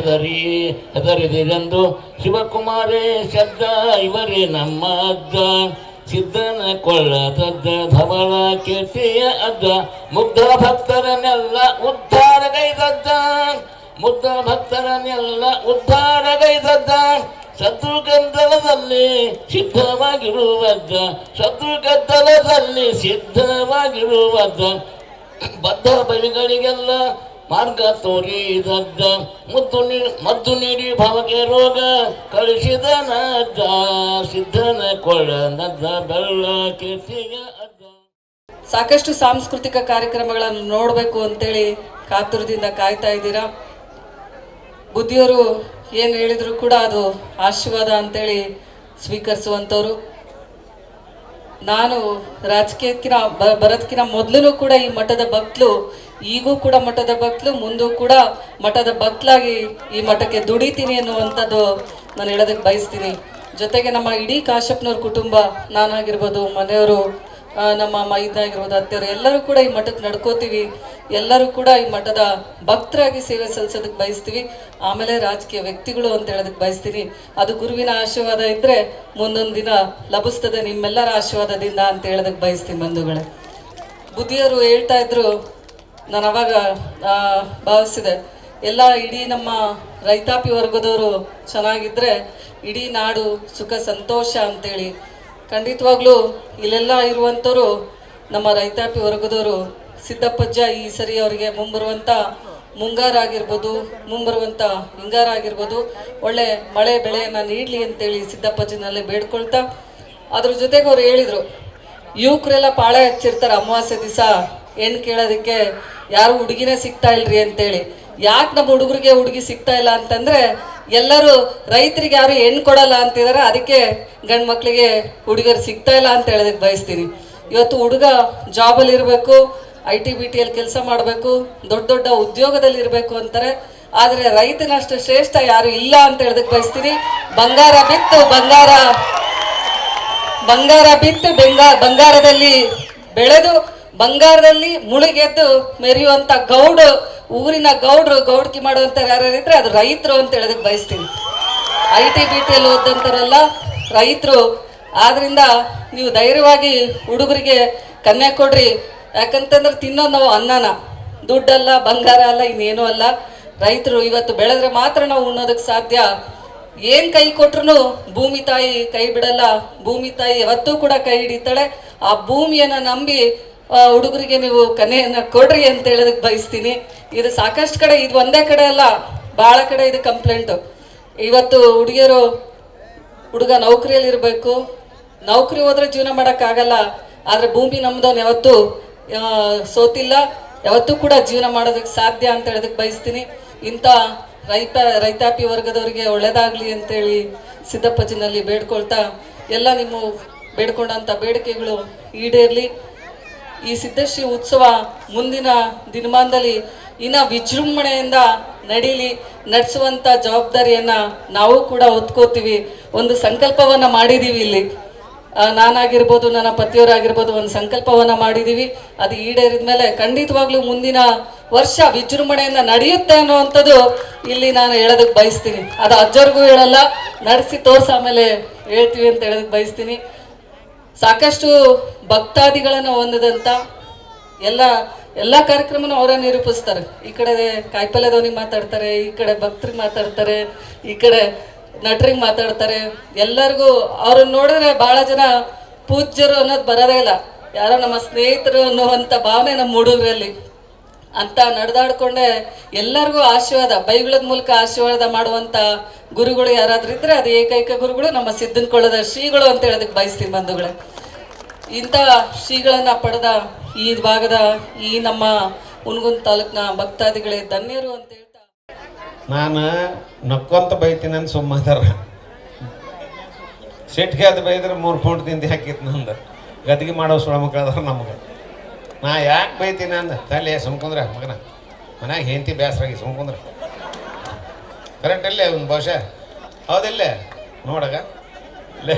ಹೆದರಿದಿರೆಂದು ಶಿವಕುಮಾರೇ ಶಬ್ದ ಇವರೇ ನಮ್ಮ ಅಜ್ಜ. ಸಿದ್ಧನ ಕೊಳ್ಳದಜ್ಜ ಧವಳ ಕೀರ್ತಿಯ ಅಜ್ಜ, ಮುಗ್ಧ ಭಕ್ತರನ್ನೆಲ್ಲ ಉದ್ಧಾರಗೈದಜ್ಜ, ಮುಗ್ಧ ಭಕ್ತರನ್ನೆಲ್ಲ ಉದ್ಧಾರಗೈದಜ್ಜ. ಶತ್ರುಗದ್ದಲದಲ್ಲಿ ಸಿದ್ಧವಾಗಿರುವಜ್ಜ, ಶತ್ರುಗದ್ದಲದಲ್ಲಿ ಸಿದ್ಧವಾಗಿರುವಜ್ಜ. ಬದ್ಧ ಬಲಿಗಳಿಗೆಲ್ಲ ಮಾರ್ಗ ತೋರಿದಜ್ಜ, ಮದ್ದು ನೀಡಿ ಭಾವಕ್ಕೆ ರೋಗ ಕಳಿಸಿದನ ಅಜ್ಜ, ಸಿದ್ಧನ ಕೊಳ್ಳದಜ್ಜ ಬೆಳ್ಳ ಕೀರ್ತಿಯ ಅಜ್ಜ. ಸಾಕಷ್ಟು ಸಾಂಸ್ಕೃತಿಕ ಕಾರ್ಯಕ್ರಮಗಳನ್ನು ನೋಡಬೇಕು ಅಂತೇಳಿ ಕಾತುರದಿಂದ ಕಾಯ್ತಾ ಇದ್ದೀರಾ. ಬುದ್ಧಿಯವರು ಏನು ಹೇಳಿದ್ರು ಕೂಡ ಅದು ಆಶೀರ್ವಾದ ಅಂತೇಳಿ ಸ್ವೀಕರಿಸುವಂಥವ್ರು. ನಾನು ರಾಜಕೀಯಕ್ಕಿನ ಬರೋದಕ್ಕಿಂತ ಮೊದಲು ಕೂಡ ಈ ಮಠದ ಭಕ್ತಲು, ಈಗೂ ಕೂಡ ಮಠದ ಭಕ್ತಲು, ಮುಂದೂ ಕೂಡ ಮಠದ ಭಕ್ತಲಾಗಿ ಈ ಮಠಕ್ಕೆ ದುಡಿತೀನಿ ಅನ್ನುವಂಥದ್ದು ನಾನು ಹೇಳೋದಕ್ಕೆ ಬಯಸ್ತೀನಿ. ಜೊತೆಗೆ ನಮ್ಮ ಇಡೀ ಕಾಶ್ಯಪ್ನವ್ರ ಕುಟುಂಬ, ನಾನಾಗಿರ್ಬೋದು, ಮನೆಯವರು, ನಮ್ಮ ಮೈದಾಗಿರ್ಬೋದು, ಅತ್ತೆಯವರು, ಎಲ್ಲರೂ ಕೂಡ ಈ ಮಠಕ್ಕೆ ನಡ್ಕೋತೀವಿ. ಎಲ್ಲರೂ ಕೂಡ ಈ ಮಠದ ಭಕ್ತರಾಗಿ ಸೇವೆ ಸಲ್ಲಿಸೋದಕ್ಕೆ ಬಯಸ್ತೀವಿ. ಆಮೇಲೆ ರಾಜಕೀಯ ವ್ಯಕ್ತಿಗಳು ಅಂತ ಹೇಳೋದಕ್ಕೆ ಬಯಸ್ತೀನಿ. ಅದು ಗುರುವಿನ ಆಶೀರ್ವಾದ ಇದ್ದರೆ ಮುಂದೊಂದು ದಿನ ಲಭಿಸ್ತದೆ ನಿಮ್ಮೆಲ್ಲರ ಆಶೀರ್ವಾದದಿಂದ ಅಂತ ಹೇಳೋದಕ್ಕೆ ಬಯಸ್ತೀನಿ. ಬಂಧುಗಳೇ, ಬುದ್ಧಿಯವರು ಹೇಳ್ತಾ ಇದ್ರು, ನಾನು ಅವಾಗ ಭಾವಿಸಿದೆ, ಎಲ್ಲ ಇಡೀ ನಮ್ಮ ರೈತಾಪಿ ವರ್ಗದವರು ಚೆನ್ನಾಗಿದ್ದರೆ ಇಡೀ ನಾಡು ಸುಖ ಸಂತೋಷ ಅಂತೇಳಿ. ಖಂಡಿತವಾಗ್ಲೂ ಇಲ್ಲೆಲ್ಲ ಇರುವಂಥವ್ರು ನಮ್ಮ ರೈತಾಪಿ ವರ್ಗದವರು. ಸಿದ್ದಪ್ಪಜ್ಜ ಈ ಸರಿ ಅವರಿಗೆ ಮುಂಬರುವಂಥ ಮುಂಗಾರ ಆಗಿರ್ಬೋದು, ಮುಂಬರುವಂಥ ಹಿಂಗಾರ ಆಗಿರ್ಬೋದು, ಒಳ್ಳೆ ಮಳೆ ಬೆಳೆಯನ್ನು ನೀಡಲಿ ಅಂತೇಳಿ ಸಿದ್ದಪ್ಪಜ್ಜನಲ್ಲೇ ಬೇಡ್ಕೊಳ್ತಾ, ಅದ್ರ ಜೊತೆಗೆ ಅವ್ರು ಹೇಳಿದರು, ಯುವಕರೆಲ್ಲ ಪಾಳೆ ಹಚ್ಚಿರ್ತಾರೆ ಅಮಾವಾಸ್ಯೆ ದಿವಸ ಹೆಣ್ಣು ಕೇಳೋದಕ್ಕೆ, ಯಾರು ಹುಡುಗಿನೇ ಸಿಗ್ತಾ ಇಲ್ರಿ ಅಂತೇಳಿ. ಯಾಕೆ ನಮ್ಮ ಹುಡುಗರಿಗೆ ಹುಡುಗಿ ಸಿಗ್ತಾ ಇಲ್ಲ ಅಂತಂದರೆ, ಎಲ್ಲರೂ ರೈತರಿಗೆ ಯಾರು ಹೆಣ್ಣು ಕೊಡಲ್ಲ ಅಂತಿದ್ದಾರೆ, ಅದಕ್ಕೆ ಗಂಡು ಮಕ್ಕಳಿಗೆ ಹುಡುಗರು ಸಿಗ್ತಾ ಇಲ್ಲ ಅಂತ ಹೇಳೋದಕ್ಕೆ ಬಯಸ್ತೀನಿ. ಇವತ್ತು ಹುಡುಗ ಜಾಬಲ್ಲಿ ಇರಬೇಕು, IT BTಯಲ್ಲಿ ಕೆಲಸ ಮಾಡಬೇಕು, ದೊಡ್ಡ ದೊಡ್ಡ ಉದ್ಯೋಗದಲ್ಲಿ ಇರಬೇಕು ಅಂತಾರೆ. ಆದರೆ ರೈತನಷ್ಟು ಶ್ರೇಷ್ಠ ಯಾರು ಇಲ್ಲ ಅಂತ ಹೇಳೋದಕ್ಕೆ ಬಯಸ್ತೀನಿ. ಬಂಗಾರ ಬಿತ್ತು ಬಂಗಾರದಲ್ಲಿ ಬೆಳೆದು ಬಂಗಾರದಲ್ಲಿ ಮುಳುಗೆದ್ದು ಮೆರೆಯುವಂತ ಊರಿನ ಗೌಡ್ಕಿ ಮಾಡುವಂತ ಯಾರಿದ್ರೆ ಅದು ರೈತರು ಅಂತ ಹೇಳೋದಕ್ಕೆ ಬಯಸ್ತೀನಿ. IT BTಯಲ್ಲಿ ಓದಂತಾರಲ್ಲ ರೈತರು. ಆದ್ರಿಂದ ನೀವು ಧೈರ್ಯವಾಗಿ ಹುಡುಗರಿಗೆ ಕನ್ಯಾ ಕೊಡ್ರಿ. ಯಾಕಂತಂದ್ರೆ ತಿನ್ನೋದು ನಾವು ಅನ್ನನ, ದುಡ್ಡಲ್ಲ, ಬಂಗಾರ ಅಲ್ಲ, ಇನ್ನೇನೂ ಅಲ್ಲ. ರೈತರು ಇವತ್ತು ಬೆಳೆದ್ರೆ ಮಾತ್ರ ನಾವು ಉಣ್ಣೋದಕ್ಕೆ ಸಾಧ್ಯ. ಏನ್ ಕೈ ಕೊಟ್ರು ಭೂಮಿ ತಾಯಿ ಕೈ ಬಿಡಲ್ಲ. ಭೂಮಿ ತಾಯಿ ಯಾವತ್ತೂ ಕೂಡ ಕೈ ಹಿಡಿತಾಳೆ. ಆ ಭೂಮಿಯನ್ನ ನಂಬಿ ಹುಡುಗರಿಗೆ ನೀವು ಕನ್ಯೆಯನ್ನ ಕೊಡ್ರಿ ಅಂತ ಹೇಳೋದಕ್ಕೆ ಬಯಸ್ತೀನಿ. ಇದು ಸಾಕಷ್ಟು ಕಡೆ, ಇದು ಒಂದೇ ಕಡೆ ಅಲ್ಲ, ಭಾಳ ಕಡೆ ಇದು ಕಂಪ್ಲೇಂಟು. ಇವತ್ತು ಹುಡುಗ ನೌಕರಿಯಲ್ಲಿ ಇರಬೇಕು, ನೌಕರಿ ಹೋದ್ರೆ ಜೀವನ ಮಾಡೋಕ್ಕಾಗಲ್ಲ. ಆದರೆ ಭೂಮಿ ನಮ್ದವನು ಯಾವತ್ತೂ ಸೋತಿಲ್ಲ, ಯಾವತ್ತೂ ಕೂಡ ಜೀವನ ಮಾಡೋದಕ್ಕೆ ಸಾಧ್ಯ ಅಂತ ಹೇಳೋದಕ್ಕೆ ಬಯಸ್ತೀನಿ. ಇಂಥ ರೈತಾಪಿ ವರ್ಗದವರಿಗೆ ಒಳ್ಳೇದಾಗಲಿ ಅಂತೇಳಿ ಸಿದ್ದಪ್ಪಜಿನಲ್ಲಿ ಬೇಡ್ಕೊಳ್ತಾ, ಎಲ್ಲ ನಿಮ್ಮ ಬೇಡ್ಕೊಂಡಂಥ ಬೇಡಿಕೆಗಳು ಈಡೇರಲಿ. ಈ ಸಿದ್ಧಶ್ರೀ ಉತ್ಸವ ಮುಂದಿನ ದಿನಮಾನದಲ್ಲಿ ಇನ್ನು ವಿಜೃಂಭಣೆಯಿಂದ ನಡೆಸುವಂಥ ಜವಾಬ್ದಾರಿಯನ್ನು ನಾವು ಕೂಡ ಹೊತ್ಕೋತೀವಿ. ಒಂದು ಸಂಕಲ್ಪವನ್ನು ಮಾಡಿದ್ದೀವಿ ಇಲ್ಲಿ, ನಾನಾಗಿರ್ಬೋದು, ನನ್ನ ಪತಿಯವರಾಗಿರ್ಬೋದು, ಒಂದು ಸಂಕಲ್ಪವನ್ನು ಮಾಡಿದ್ದೀವಿ. ಅದು ಈಡೇರಿದ ಮೇಲೆ ಖಂಡಿತವಾಗ್ಲೂ ಮುಂದಿನ ವರ್ಷ ವಿಜೃಂಭಣೆಯಿಂದ ನಡೆಯುತ್ತೆ ಅನ್ನುವಂಥದ್ದು ಇಲ್ಲಿ ನಾನು ಹೇಳೋದಕ್ಕೆ ಬಯಸ್ತೀನಿ. ಅದು ಅಜ್ಜವ್ರಿಗೂ ಹೇಳಲ್ಲ, ನಡೆಸಿ ತೋರ್ಸ ಆಮೇಲೆ ಹೇಳ್ತೀವಿ ಅಂತ ಹೇಳೋದಕ್ಕೆ ಬಯಸ್ತೀನಿ. ಸಾಕಷ್ಟು ಭಕ್ತಾದಿಗಳನ್ನು ಹೊಂದಿದಂಥ ಎಲ್ಲ ಕಾರ್ಯಕ್ರಮನೂ ಅವರೇ ನಿರೂಪಿಸ್ತಾರೆ. ಈ ಕಡೆ ಕಾಯಿಪಲ್ಯದವನಿಗೆ ಮಾತಾಡ್ತಾರೆ, ಈ ಕಡೆ ಭಕ್ತರಿಗೆ ಮಾತಾಡ್ತಾರೆ, ಈ ಕಡೆ ನಟರಿಗೆ ಮಾತಾಡ್ತಾರೆ. ಎಲ್ಲರಿಗೂ ಅವ್ರನ್ನ ನೋಡಿದ್ರೆ ಭಾಳ ಜನ ಪೂಜ್ಯರು ಅನ್ನೋದು ಬರೋದೇ ಇಲ್ಲ, ಯಾರೋ ನಮ್ಮ ಸ್ನೇಹಿತರು ಅನ್ನುವಂಥ ಭಾವನೆ ನಮ್ಮ ಹುಡುಗರಲ್ಲಿ ಅಂತ ನಡೆದಾಡ್ಕೊಂಡೆ ಎಲ್ಲರಿಗೂ ಆಶೀರ್ವಾದ, ಬೈಗಳದ ಮೂಲಕ ಆಶೀರ್ವಾದ ಮಾಡುವಂಥ ಗುರುಗಳು ಯಾರಾದ್ರೂ ಇದ್ರೆ ಅದು ಏಕೈಕ ಗುರುಗಳು ನಮ್ಮ ಸಿದ್ದನಕೊಳ್ಳದ ಶ್ರೀಗಳು ಅಂತ ಹೇಳೋದಕ್ಕೆ ಬಯಸ್ತೀನಿ ಬಂಧುಗಳೇ. ಇಂಥ ಶ್ರೀಗಳನ್ನು ಪಡೆದ ಈ ಭಾಗದ ಈ ನಮ್ಮ ಹುನಗುಂದ ತಾಲೂಕಿನ ಭಕ್ತಾದಿಗಳೇ ಧನ್ಯರು ಅಂತ ಹೇಳ್ತಾ, ನಾನು ನಕ್ಕೊಂತ ಬೈತೀನಿ ಅಂತ ಸುಮ್ಮದಾರ. ಸಿಟ್ಟಿಗೆ ಅದು ಬೈದ್ರೆ 3 ಫೂಟ್ ತಿಂದು ಹಾಕಿತ್ತು ನಂದು. ಗದ್ಗೆ ಮಾಡೋ ಸುಳ ಮಕ್ಕಳದಾರ ನಮ್ಗೆ. ನಾ ಯಾಕೆ ಬೈತೀನಿ ಅಂದ ತಲೆ ಸುಮ್ಕೊಂಡ್ರೆ ಮಗನ ಮನ್ಯಾಗ ಹೆಂಡತಿ ಬೇಸರಾಗಿ ಸುಮ್ಕೊಂಡ್ರೆ ಕರೆಕ್ಟ್ ಅಲ್ಲೇ ಒಂದು ಬಹುಶಃ ಹೌದಿಲ್ಲೇ ನೋಡಗ ಲೇ.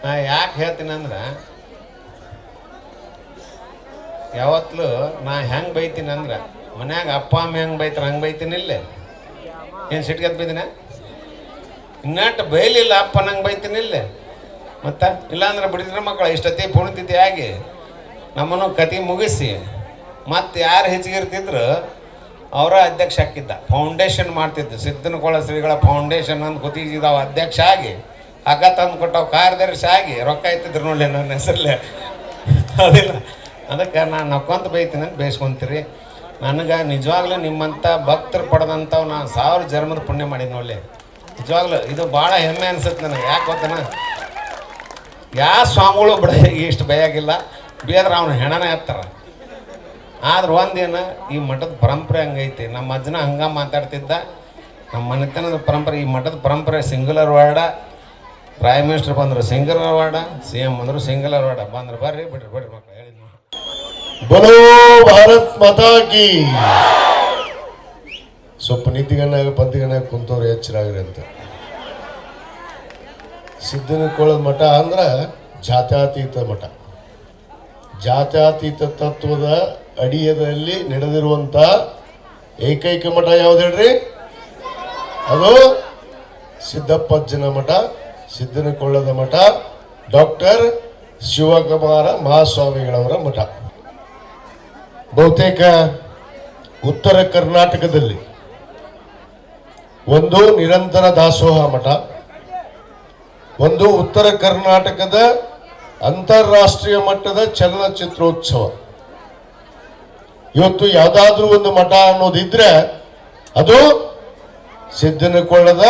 ನಾ ಯಾಕೆ ಹೇಳ್ತೀನಿ ಅಂದ್ರೆ, ಯಾವತ್ತೂ ನಾ ಹೆಂಗೆ ಬೈತೀನಿ ಅಂದ್ರೆ ಮನ್ಯಾಗ ಅಪ್ಪ ಅಮ್ಮ ಹೆಂಗೆ ಬೈತಾರೆ ಹಂಗೆ ಬೈತೀನಿ ಇಲ್ಲೇ. ಏನು ಸಿಟ್ಗೆದ್ದು ಬೈದಿನ ಇನ್ನಟ್ಟು ಬೈಲಿಲ್ಲ ಅಪ್ಪ ನಂಗೆ ಬೈತೀನಿ ಇಲ್ಲೇ. ಮತ್ತು ಇಲ್ಲಾಂದ್ರೆ ಬಿಡಿದ್ರೆ ಮಕ್ಕಳು ಇಷ್ಟೊತ್ತಿ ಪುಣ್ಯತಿಥಿ ಆಗಿ ನಮ್ಮನ್ನು ಕತೆ ಮುಗಿಸಿ ಮತ್ತು ಯಾರು ಹೆಚ್ಚಿಗಿರ್ತಿದ್ರು ಅವರ ಅಧ್ಯಕ್ಷ ಹಾಕಿದ್ದ. ಫೌಂಡೇಶನ್ ಮಾಡ್ತಿದ್ದು ಸಿದ್ದನಕೊಳ್ಳ ಶ್ರೀಗಳ ಫೌಂಡೇಶನ್ ಅಂತ ಗೊತ್ತಿದ್ದಾವ ಅಧ್ಯಕ್ಷ ಆಗಿ ಹಗ್ಗ ತಂದು ಕೊಟ್ಟವು ಕಾರ್ಯದರ್ಶಿ ಆಗಿ ರೊಕ್ಕ ಇತ್ತಿದ್ರು ನೋಡಲಿ ನನ್ನ ಹೆಸರಲ್ಲೇ ಅದಿಲ್ಲ. ಅದಕ್ಕೆ ನಾನು ನಕ್ಕೊಂತ ಬೈತೀನಿ ಅಂತ ಬೇಯಿಸ್ಕೊಂತೀರಿ. ನನಗೆ ನಿಜವಾಗ್ಲೂ ನಿಮ್ಮಂಥ ಭಕ್ತರು ಪಡೆದಂಥವು ನಾನು 1000 ಜನ್ಮದ ಪುಣ್ಯ ಮಾಡಿದ್ದು ನೋಡಲಿ. ನಿಜವಾಗ್ಲೂ ಇದು ಭಾಳ ಹೆಮ್ಮೆ ಅನ್ಸುತ್ತೆ ನನಗೆ. ಯಾಕೆ ಗೊತ್ತನ, ಯಾವ ಸ್ವಾಮಿಗಳು ಇಷ್ಟು ಭಯಾಗಿಲ್ಲ, ಬೇದ್ರೆ ಅವನು ಹೆಣನೇ ಹತ್ತಾರೆ. ಆದ್ರೆ ಒಂದೇನು, ಈ ಮಠದ ಪರಂಪರೆ ಹಂಗೈತಿ. ನಮ್ಮ ಅಜ್ಜನ ಹಂಗೆ ಮಾತಾಡ್ತಿದ್ದ. ನಮ್ಮ ಮನೆತನದ ಪರಂಪರೆ, ಈ ಮಠದ ಪರಂಪರೆ ಸಿಂಗುಲರ್ ವರ್ಡ. ಪ್ರೈಮ್ ಮಿನಿಸ್ಟರ್ ಬಂದರು ಸಿಂಗುಲರ್ ವರ್ಡ, CM ಬಂದರು ಸಿಂಗುಲರ್ ವರ್ಡ. ಬಂದ್ರೆ ಬರ್ರಿ ಬಿಡ್ರಿ ಮಕ್ಕಳು ಹೇಳಿದ್ बोलो भारत माता की. ಸ್ವಲ್ಪ ನಿದ್ದಿಗಣ್ಣಾಗ ಪದ್ದಿಗಣ್ಣಾಗ ಕುಂತವ್ರು ಎಚ್ಚರಾಗ್ರಿ ಅಂತ. ಸಿದ್ದನಕೊಳ್ಳದ ಮಠ ಅಂದ್ರೆ ಜಾತ್ಯಾತೀತ ಮಠ. ಜಾತ್ಯಾತೀತ ತತ್ವದ ಅಡಿಯದಲ್ಲಿ ನಡೆದಿರುವಂಥ ಏಕೈಕ ಮಠ ಯಾವ್ದು ಹೇಳ್ರಿ? ಅದು ಸಿದ್ದಪ್ಪಜ್ಜನ ಮಠ, ಸಿದ್ದನಕೊಳ್ಳದ ಮಠ, ಡಾಕ್ಟರ್ ಶಿವಕುಮಾರ ಮಹಾಸ್ವಾಮಿಗಳವರ ಮಠ. ಬಹುತೇಕ ಉತ್ತರ ಕರ್ನಾಟಕದಲ್ಲಿ ಒಂದು ನಿರಂತರ ದಾಸೋಹ ಮಠ, ಒಂದು ಉತ್ತರ ಕರ್ನಾಟಕದ ಅಂತಾರಾಷ್ಟ್ರೀಯ ಮಟ್ಟದ ಚಲನಚಿತ್ರೋತ್ಸವ. ಇವತ್ತು ಯಾವುದಾದ್ರೂ ಒಂದು ಮಠ ಅನ್ನೋದಿದ್ರೆ ಅದು ಸಿದ್ದನಕೊಳ್ಳದ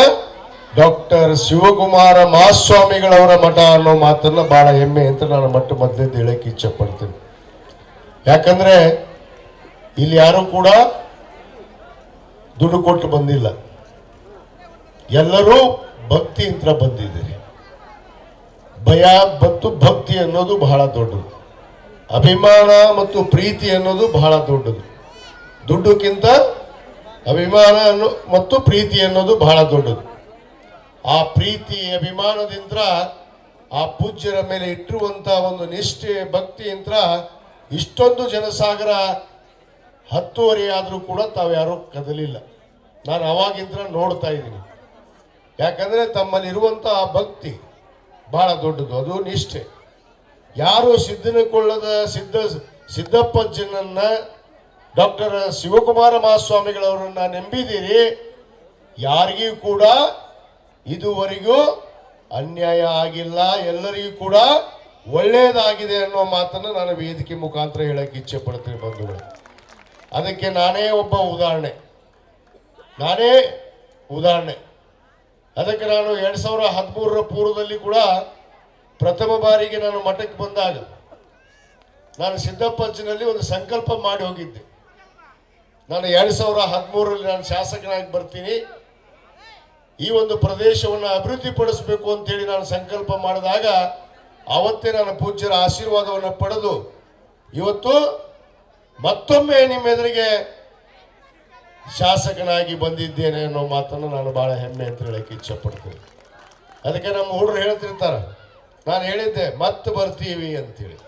ಡಾಕ್ಟರ್ ಶಿವಕುಮಾರ ಮಹಾಸ್ವಾಮಿಗಳವರ ಮಠ ಅನ್ನೋ ಮಾತನ್ನ ಬಹಳ ಹೆಮ್ಮೆ ಅಂತ ನಾನು ಮೊದಲೇದು ಹೇಳಕ್ಕೆ ಇಚ್ಛೆ ಪಡ್ತೀನಿ. ಯಾಕಂದ್ರೆ ಇಲ್ಲಿ ಯಾರು ಕೂಡ ದುಡ್ಡು ಕೊಟ್ಟು ಬಂದಿಲ್ಲ, ಎಲ್ಲರೂ ಭಕ್ತಿಯಿಂದ ಬಂದಿದ್ದೀರಿ. ಭಯ ಮತ್ತು ಭಕ್ತಿ ಅನ್ನೋದು ಬಹಳ ದೊಡ್ಡದು, ಅಭಿಮಾನ ಮತ್ತು ಪ್ರೀತಿ ಅನ್ನೋದು ಬಹಳ ದೊಡ್ಡದು. ದುಡ್ಡುಕ್ಕಿಂತ ಅಭಿಮಾನ ಮತ್ತು ಪ್ರೀತಿ ಅನ್ನೋದು ಬಹಳ ದೊಡ್ಡದು. ಆ ಪ್ರೀತಿ ಅಭಿಮಾನದಿಂದ ಆ ಪೂಜ್ಯರ ಮೇಲೆ ಇಟ್ಟಿರುವಂಥ ಒಂದು ನಿಷ್ಠೆ ಭಕ್ತಿಯಿಂದ ಇಷ್ಟೊಂದು ಜನಸಾಗರ 10:30 ಆದರೂ ಕೂಡ ತಾವು ಯಾರೂ ಕದಲಿಲ್ಲ. ನಾನು ಅವಾಗಿಂದ ನೋಡ್ತಾ ಇದ್ದೀನಿ. ಯಾಕಂದರೆ ತಮ್ಮಲ್ಲಿರುವಂಥ ಆ ಭಕ್ತಿ ಭಾಳ ದೊಡ್ಡದು, ಅದು ನಿಷ್ಠೆ. ಯಾರು ಸಿದ್ದಪ್ಪಜ್ಜನನ್ನ ಡಾಕ್ಟರ್ ಶಿವಕುಮಾರ ಮಹಾಸ್ವಾಮಿಗಳವರನ್ನ ನಂಬಿದ್ದೀರಿ, ಯಾರಿಗೂ ಕೂಡ ಇದುವರೆಗೂ ಅನ್ಯಾಯ ಆಗಿಲ್ಲ, ಎಲ್ಲರಿಗೂ ಕೂಡ ಒಳ್ಳೆಯದಾಗಿದೆ ಅನ್ನೋ ಮಾತನ್ನು ನಾನು ವೇದಿಕೆ ಮುಖಾಂತರ ಹೇಳಕ್ಕೆ ಇಚ್ಛೆ ಪಡ್ತೀನಿ ಬಂಧುಗಳು. ಅದಕ್ಕೆ ನಾನೇ ಒಬ್ಬ ಉದಾಹರಣೆ. ಅದಕ್ಕೆ ನಾನು 2013 ಪೂರ್ವದಲ್ಲಿ ಕೂಡ ಪ್ರಥಮ ಬಾರಿಗೆ ನಾನು ಮಠಕ್ಕೆ ಬಂದಾಗ ನಾನು ಸಿದ್ದಪ್ಪಜ್ಜನಲ್ಲಿ ಒಂದು ಸಂಕಲ್ಪ ಮಾಡಿ ಹೋಗಿದ್ದೆ. ನಾನು 2013ರಲ್ಲಿ ನಾನು ಶಾಸಕನಾಗಿ ಬರ್ತೀನಿ, ಈ ಒಂದು ಪ್ರದೇಶವನ್ನು ಅಭಿವೃದ್ಧಿಪಡಿಸಬೇಕು ಅಂತೇಳಿ ನಾನು ಸಂಕಲ್ಪ ಮಾಡಿದಾಗ ಆವತ್ತೇ ನಾನು ಪೂಜ್ಯರ ಆಶೀರ್ವಾದವನ್ನು ಪಡೆದು ಇವತ್ತು ಮತ್ತೊಮ್ಮೆ ನಿಮ್ಮ ಎದುರಿಗೆ ಶಾಸಕನಾಗಿ ಬಂದಿದ್ದೇನೆ ಅನ್ನೋ ಮಾತನ್ನು ನಾನು ಭಾಳ ಹೆಮ್ಮೆ ಅಂತ ಹೇಳಕ್ಕೆ ಇಚ್ಛೆ ಪಡ್ತೀನಿ. ಅದಕ್ಕೆ ನಮ್ಮ ಹುಡುಗರು ಹೇಳ್ತಿರ್ತಾರೆ, ನಾನು ಹೇಳಿದ್ದೆ ಮತ್ತೆ ಬರ್ತೀವಿ ಅಂತೇಳಿ.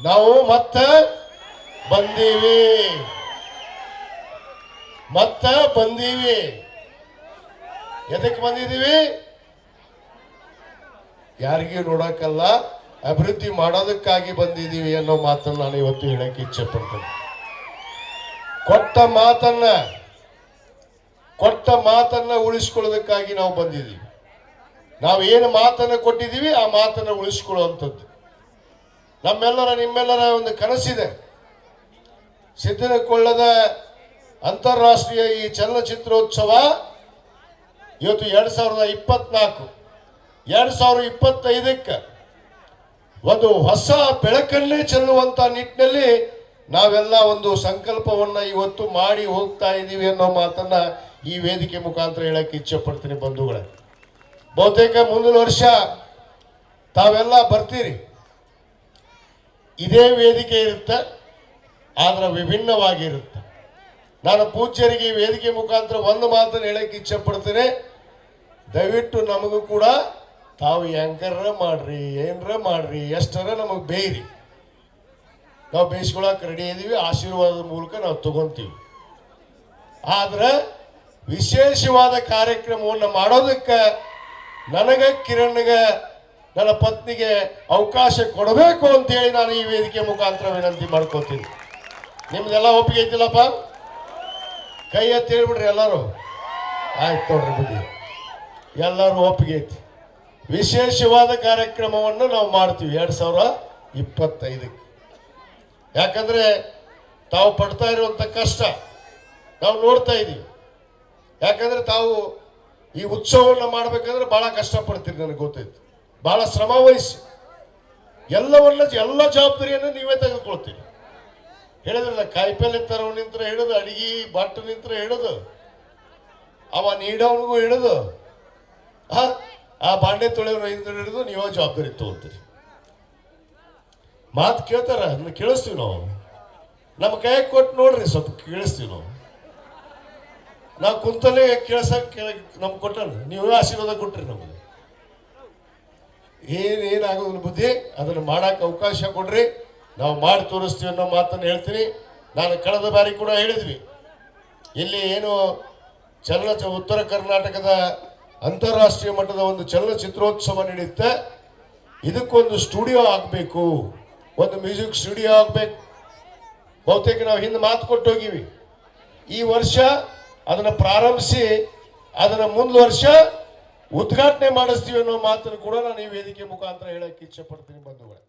ನಾವು ಮತ್ತೆ ಬಂದೀವಿ. ಎದಕ್ಕೆ ಬಂದಿದ್ದೀವಿ? ಯಾರಿಗೂ ನೋಡಕ್ಕಲ್ಲ, ಅಭಿವೃದ್ಧಿ ಮಾಡೋದಕ್ಕಾಗಿ ಬಂದಿದ್ದೀವಿ ಅನ್ನೋ ಮಾತನ್ನು ನಾನು ಇವತ್ತು ಹೇಳಕ್ಕೆ ಇಚ್ಛೆ ಪಡ್ತೇನೆ. ಕೊಟ್ಟ ಮಾತನ್ನ ಉಳಿಸ್ಕೊಳ್ಳೋದಕ್ಕಾಗಿ ನಾವು ಬಂದಿದ್ದೀವಿ. ನಾವು ಏನು ಮಾತನ್ನು ಕೊಟ್ಟಿದ್ದೀವಿ ಆ ಮಾತನ್ನು ಉಳಿಸ್ಕೊಳ್ಳುವಂಥದ್ದು ನಿಮ್ಮೆಲ್ಲರ ಒಂದು ಕನಸಿದೆ. ಸಿದ್ದನಕೊಳ್ಳದ ಅಂತಾರಾಷ್ಟ್ರೀಯ ಈ ಚಲನಚಿತ್ರೋತ್ಸವ ಇವತ್ತು 2024, 2025ಕ್ಕೆ ಒಂದು ಹೊಸ ಬೆಳಕನ್ನೇ ಚೆಲ್ಲುವಂಥ ನಿಟ್ಟಿನಲ್ಲಿ ನಾವೆಲ್ಲ ಒಂದು ಸಂಕಲ್ಪವನ್ನು ಇವತ್ತು ಮಾಡಿ ಹೋಗ್ತಾ ಇದ್ದೀವಿ ಅನ್ನೋ ಮಾತನ್ನು ಈ ವೇದಿಕೆ ಮುಖಾಂತರ ಹೇಳಕ್ಕೆ ಇಚ್ಛೆ ಪಡ್ತೀನಿ ಬಂಧುಗಳೇ. ಬಹುತೇಕ ಮುಂದಿನ ವರ್ಷ ತಾವೆಲ್ಲ ಬರ್ತೀರಿ, ಇದೇ ವೇದಿಕೆ ಇರುತ್ತೆ, ಆದರೆ ವಿಭಿನ್ನವಾಗಿರುತ್ತೆ. ನಾನು ಪೂಜ್ಯರಿಗೆ ಈ ವೇದಿಕೆ ಮುಖಾಂತರ ಒಂದು ಮಾತನ್ನು ಹೇಳಕ್ಕೆ ಇಚ್ಛೆ ಪಡ್ತೇನೆ, ದಯವಿಟ್ಟು ನಮಗೂ ಕೂಡ ತಾವು ಆ್ಯಂಕರ್ರ ಮಾಡ್ರಿ, ಏನರ ಮಾಡ್ರಿ, ಎಷ್ಟರ ನಮಗೆ ಬೇಯ್ರಿ, ನಾವು ಬೇಯಿಸ್ಕೊಳಕ್ಕೆ ರೆಡಿ ಇದ್ದೀವಿ, ಆಶೀರ್ವಾದದ ಮೂಲಕ ನಾವು ತಗೊಂತೀವಿ. ಆದರೆ ವಿಶೇಷವಾದ ಕಾರ್ಯಕ್ರಮವನ್ನು ಮಾಡೋದಕ್ಕೆ ನನಗೆ, ಕಿರಣ್ಗೆ, ನನ್ನ ಪತ್ನಿಗೆ ಅವಕಾಶ ಕೊಡಬೇಕು ಅಂತೇಳಿ ನಾನು ಈ ವೇದಿಕೆ ಮುಖಾಂತರ ವಿನಂತಿ ಮಾಡ್ಕೋತೀನಿ. ನಿಮ್ದೆಲ್ಲ ಒಪ್ಪಿಗೆ ಐತಿಲ್ಲಪ್ಪ? ಕೈ ಎತ್ತಿ ಹೇಳ್ಬಿಡ್ರಿ ಎಲ್ಲರೂ. ಆಯ್ತು ನೋಡ್ರಿ ಬುದ್ಧಿ, ಎಲ್ಲರೂ ಒಪ್ಪಿಗೆ ಐತಿ. ವಿಶೇಷವಾದ ಕಾರ್ಯಕ್ರಮವನ್ನು ನಾವು ಮಾಡ್ತೀವಿ 2025ಕ್ಕೆ. ಯಾಕಂದರೆ ತಾವು ಪಡ್ತಾ ಇರುವಂಥ ಕಷ್ಟ ನಾವು ನೋಡ್ತಾ ಇದ್ದೀವಿ. ಯಾಕಂದರೆ ತಾವು ಈ ಉತ್ಸವವನ್ನು ಮಾಡಬೇಕಂದ್ರೆ ಭಾಳ ಕಷ್ಟಪಡ್ತೀರಿ, ನನಗೆ ಗೊತ್ತೈತಿ. ಭಾಳ ಶ್ರಮ ವಹಿಸಿ ಎಲ್ಲ ಜವಾಬ್ದಾರಿಯನ್ನು ನೀವೇ ತೆಗೆದುಕೊಳ್ತೀರಿ. ಹೇಳಿದ್ರಲ್ಲ, ಕಾಯಿಪಲ್ಲೆ ತರೋ ನಿಂತರ ಹಿಡಿದು, ಅಡಿಗೆ ಬಟ್ಟು ನಿಂತರ ಹಿಡಿದು, ಅವ ನೀಡೋನಿಗೂ ಹಿಡಿದು, ಆ ಬಾಂಡೆ ತೊಳೆಯವ್ರ ಹಿಡಿದು ನೀವೇ ಜವಾಬ್ದಾರಿ ತಗೋತೀರಿ. ಮಾತು ಕೇಳ್ತಾರ, ಕೇಳಿಸ್ತೀವಿ ನಾವು. ನಮ್ಮ ಕೈ ಕೊಟ್ಟು ನೋಡ್ರಿ, ಸ್ವಲ್ಪ ಕೇಳಿಸ್ತೀವಿ ನಾವು ಕುಂತಲ್ಲೇ ಕೇಳ್ಸಕ್ಕೆ ನಮ್ಗೆ ಕೊಟ್ಟ, ನೀವೇ ಆಶೀರ್ವಾದ ಕೊಟ್ರಿ ನಮಗೆ. ಏನಾಗೋದಿಲ್ಲ ಬುದ್ಧಿ, ಅದನ್ನು ಮಾಡೋಕೆ ಅವಕಾಶ ಕೊಡ್ರಿ, ನಾವು ಮಾಡಿ ತೋರಿಸ್ತೀವಿ ಅನ್ನೋ ಮಾತನ್ನು ಹೇಳ್ತೀನಿ. ನಾನು ಕಳೆದ ಬಾರಿ ಕೂಡ ಹೇಳಿದ್ವಿ, ಇಲ್ಲಿ ಏನು ಉತ್ತರ ಕರ್ನಾಟಕದ ಅಂತಾರಾಷ್ಟ್ರೀಯ ಮಟ್ಟದ ಒಂದು ಚಲನಚಿತ್ರೋತ್ಸವ ನಡೆಯುತ್ತೆ, ಇದಕ್ಕೊಂದು ಸ್ಟುಡಿಯೋ ಆಗಬೇಕು, ಒಂದು ಮ್ಯೂಸಿಕ್ ಸ್ಟುಡಿಯೋ ಆಗಬೇಕು. ಬಹುತೇಕ ನಾವು ಹಿಂದೆ ಮಾತು ಕೊಟ್ಟು ಹೋಗಿವಿ. ಈ ವರ್ಷ ಅದನ್ನು ಪ್ರಾರಂಭಿಸಿ ಅದನ್ನು ಮುಂದೆ ವರ್ಷ ಉದ್ಘಾಟನೆ ಮಾಡಿಸ್ತೀವಿ ಅನ್ನೋ ಮಾತನ್ನು ಕೂಡ ನಾನು ಈ ವೇದಿಕೆ ಮುಖಾಂತರ ಹೇಳಕ್ಕೆ ಇಚ್ಛೆ ಪಡ್ತೀನಿ ಬಂಧುಗಳೇ.